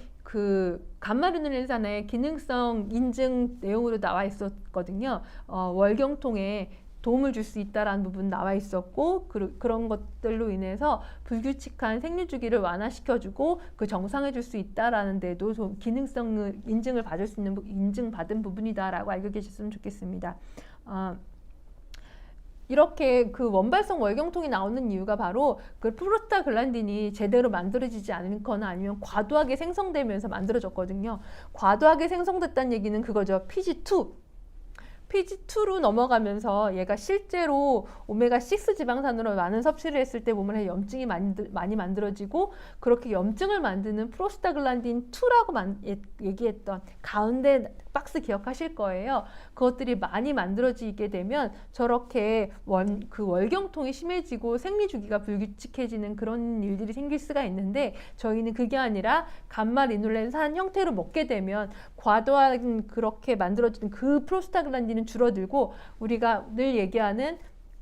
감마리놀렌산의 기능성 인증 내용으로 나와 있었거든요. 월경통에 도움을 줄 수 있다라는 부분 나와 있었고 그런 것들로 인해서 불규칙한 생리주기를 완화시켜주고 정상해 줄 수 있다라는 데도 기능성 인증을 받을 수 있는 인증받은 부분이다라고 알고 계셨으면 좋겠습니다. 이렇게 원발성 월경통이 나오는 이유가 바로 프로스타글란딘이 제대로 만들어지지 않거나 아니면 과도하게 생성되면서 만들어졌거든요. 과도하게 생성됐다는 얘기는 그거죠. PG2로 넘어가면서 얘가 실제로 오메가6 지방산으로 많은 섭취를 했을 때 몸에 염증이 많이 만들어지고 그렇게 염증을 만드는 프로스타글란딘 2라고 얘기했던 가운데 박스 기억하실 거예요. 그것들이 많이 만들어지게 되면 저렇게 월경통이 심해지고 생리주기가 불규칙해지는 그런 일들이 생길 수가 있는데 저희는 그게 아니라 감마리놀렌산 형태로 먹게 되면 과도한 그렇게 만들어지는 프로스타글란딘은 줄어들고 우리가 늘 얘기하는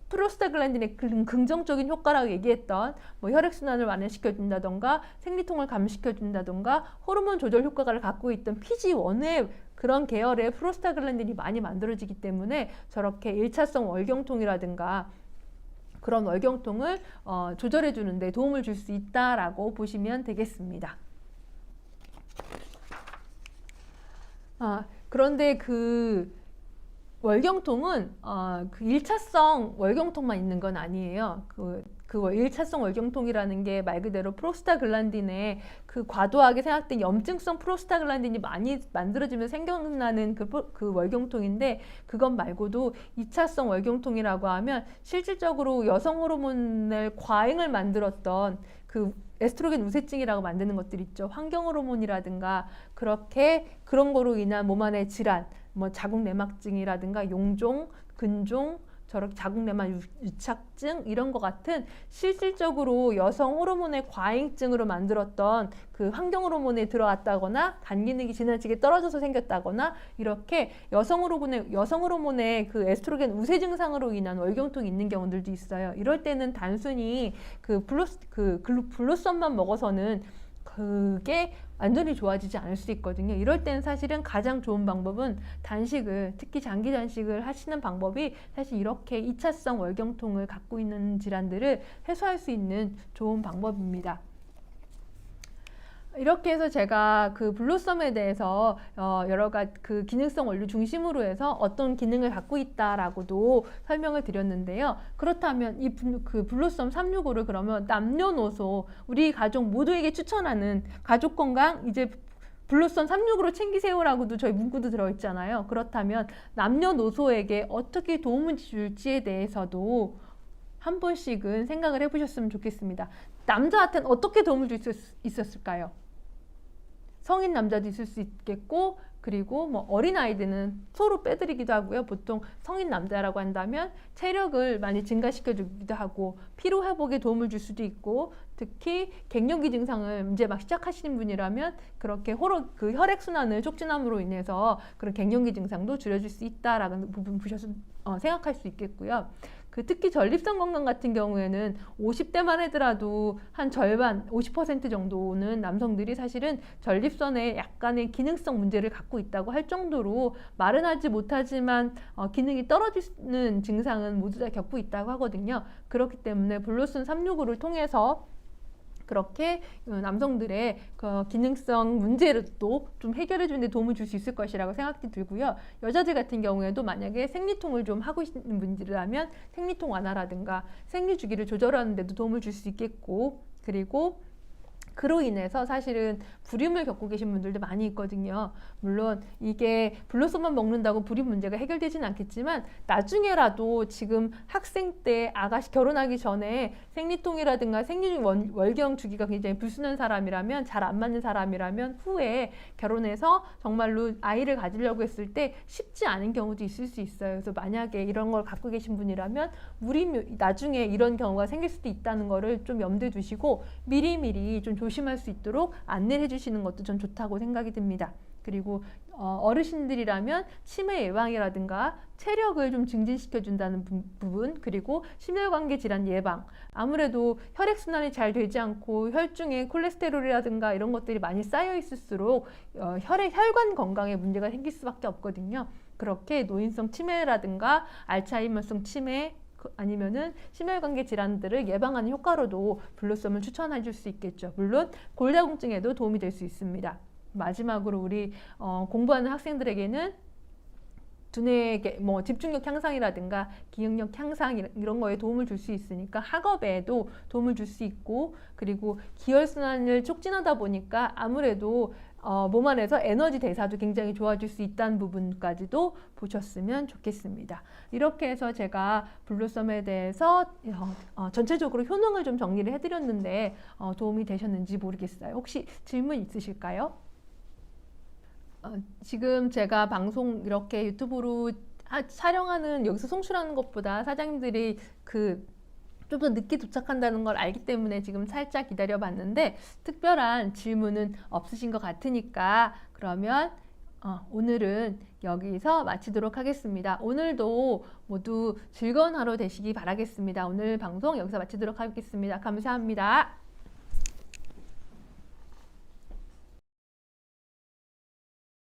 프로스타글란딘의 긍정적인 효과라고 얘기했던 혈액순환을 완화시켜준다던가 생리통을 감시켜준다던가 호르몬 조절 효과를 갖고 있던 PG1의 그런 계열의 프로스타글란딘이 많이 만들어지기 때문에 저렇게 1차성 월경통이라든가 그런 월경통을 조절해 주는데 도움을 줄 수 있다라고 보시면 되겠습니다. 그런데 월경통은 1차성 월경통만 있는 건 아니에요. 그 1차성 월경통이라는 게 말 그대로 프로스타글란딘의 그 과도하게 생각된 염증성 프로스타글란딘이 많이 만들어지면 생겨나는 그 월경통인데, 그것 말고도 2차성 월경통이라고 하면 실질적으로 여성 호르몬의 과잉을 만들었던 그 에스트로겐 우세증이라고 만드는 것들 있죠. 환경 호르몬이라든가 그런 거로 인한 몸 안의 질환, 뭐 자궁 내막증이라든가 용종, 근종, 저렇게 자궁 내막 유착증 이런 것 같은 실질적으로 여성 호르몬의 과잉증으로 만들었던 그 환경 호르몬에 들어갔다거나 간 기능이 지나치게 떨어져서 생겼다거나 이렇게 여성 호르몬의 그 에스트로겐 우세 증상으로 인한 월경통이 있는 경우들도 있어요. 이럴 때는 단순히 블루썸만 먹어서는 그게 완전히 좋아지지 않을 수 있거든요. 이럴 때는 사실은 가장 좋은 방법은 단식을, 특히 장기 단식을 하시는 방법이 사실 이렇게 2차성 월경통을 갖고 있는 질환들을 해소할 수 있는 좋은 방법입니다. 이렇게 해서 제가 그 블루썸에 대해서 여러 가지 그 기능성 원료 중심으로 해서 어떤 기능을 갖고 있다라고도 설명을 드렸는데요. 그렇다면 이 블루썸 365를 그러면 남녀노소 우리 가족 모두에게 추천하는 가족 건강 이제 블루썸 365로 챙기세요라고도 저희 문구도 들어있잖아요. 그렇다면 남녀노소에게 어떻게 도움을 줄지에 대해서도 한 번씩은 생각을 해보셨으면 좋겠습니다. 남자한테는 어떻게 도움을 줄 수 있었을까요? 성인 남자도 있을 수 있겠고, 그리고 뭐 어린아이들은 서로 빼드리기도 하고요. 보통 성인 남자라고 한다면 체력을 많이 증가시켜 주기도 하고 피로 회복에 도움을 줄 수도 있고, 특히 갱년기 증상을 이제 막 시작하시는 분이라면 그렇게 그 혈액순환을 촉진함으로 인해서 그런 갱년기 증상도 줄여줄 수 있다라는 부분 보셔서 생각할 수 있겠고요. 특히 전립선 건강 같은 경우에는 50대만 하더라도 한 절반, 50% 정도는 남성들이 사실은 전립선에 약간의 기능성 문제를 갖고 있다고 할 정도로 말은 하지 못하지만 기능이 떨어지는 증상은 모두 다 겪고 있다고 하거든요. 그렇기 때문에 블루썸 365를 통해서 그렇게 남성들의 그 기능성 문제를 또 좀 해결해 주는 데 도움을 줄 수 있을 것이라고 생각이 들고요. 여자들 같은 경우에도 만약에 생리통을 좀 하고 있는 분들이라면 생리통 완화라든가 생리 주기를 조절하는 데도 도움을 줄 수 있겠고, 그리고 그로 인해서 사실은 불임을 겪고 계신 분들도 많이 있거든요. 물론 이게 블루썸만 먹는다고 불임 문제가 해결되지는 않겠지만 나중에라도 지금 학생 때 아가씨 결혼하기 전에 생리통이라든가 월경 주기가 굉장히 불순한 사람이라면, 잘 안 맞는 사람이라면 후에 결혼해서 정말로 아이를 가지려고 했을 때 쉽지 않은 경우도 있을 수 있어요. 그래서 만약에 이런 걸 갖고 계신 분이라면 나중에 이런 경우가 생길 수도 있다는 거를 좀 염두에 두시고 미리미리 좀 조심할 수 있도록 안내를 해주시는 것도 전 좋다고 생각이 듭니다. 그리고 어르신들이라면 치매 예방이라든가 체력을 좀 증진시켜 준다는 부분, 그리고 심혈관계 질환 예방, 아무래도 혈액순환이 잘 되지 않고 혈중에 콜레스테롤이라든가 이런 것들이 많이 쌓여 있을수록 혈관 건강에 문제가 생길 수밖에 없거든요. 그렇게 노인성 치매라든가 알츠하이머성 치매, 아니면은 심혈관계 질환들을 예방하는 효과로도 블루썸을 추천해 줄 수 있겠죠. 물론 골다공증에도 도움이 될 수 있습니다. 마지막으로 우리 공부하는 학생들에게는 두뇌의 뭐 집중력 향상이라든가 기억력 향상 이런 거에 도움을 줄 수 있으니까 학업에도 도움을 줄 수 있고, 그리고 기혈순환을 촉진하다 보니까 아무래도 몸 안에서 에너지 대사도 굉장히 좋아질 수 있다는 부분까지도 보셨으면 좋겠습니다. 이렇게 해서 제가 블루썸에 대해서 전체적으로 효능을 좀 정리를 해드렸는데 도움이 되셨는지 모르겠어요. 혹시 질문 있으실까요? 지금 제가 방송 이렇게 유튜브로 촬영하는, 여기서 송출하는 것보다 사장님들이 좀 더 늦게 도착한다는 걸 알기 때문에 지금 살짝 기다려 봤는데 특별한 질문은 없으신 것 같으니까 그러면 오늘은 여기서 마치도록 하겠습니다. 오늘도 모두 즐거운 하루 되시기 바라겠습니다. 오늘 방송 여기서 마치도록 하겠습니다. 감사합니다.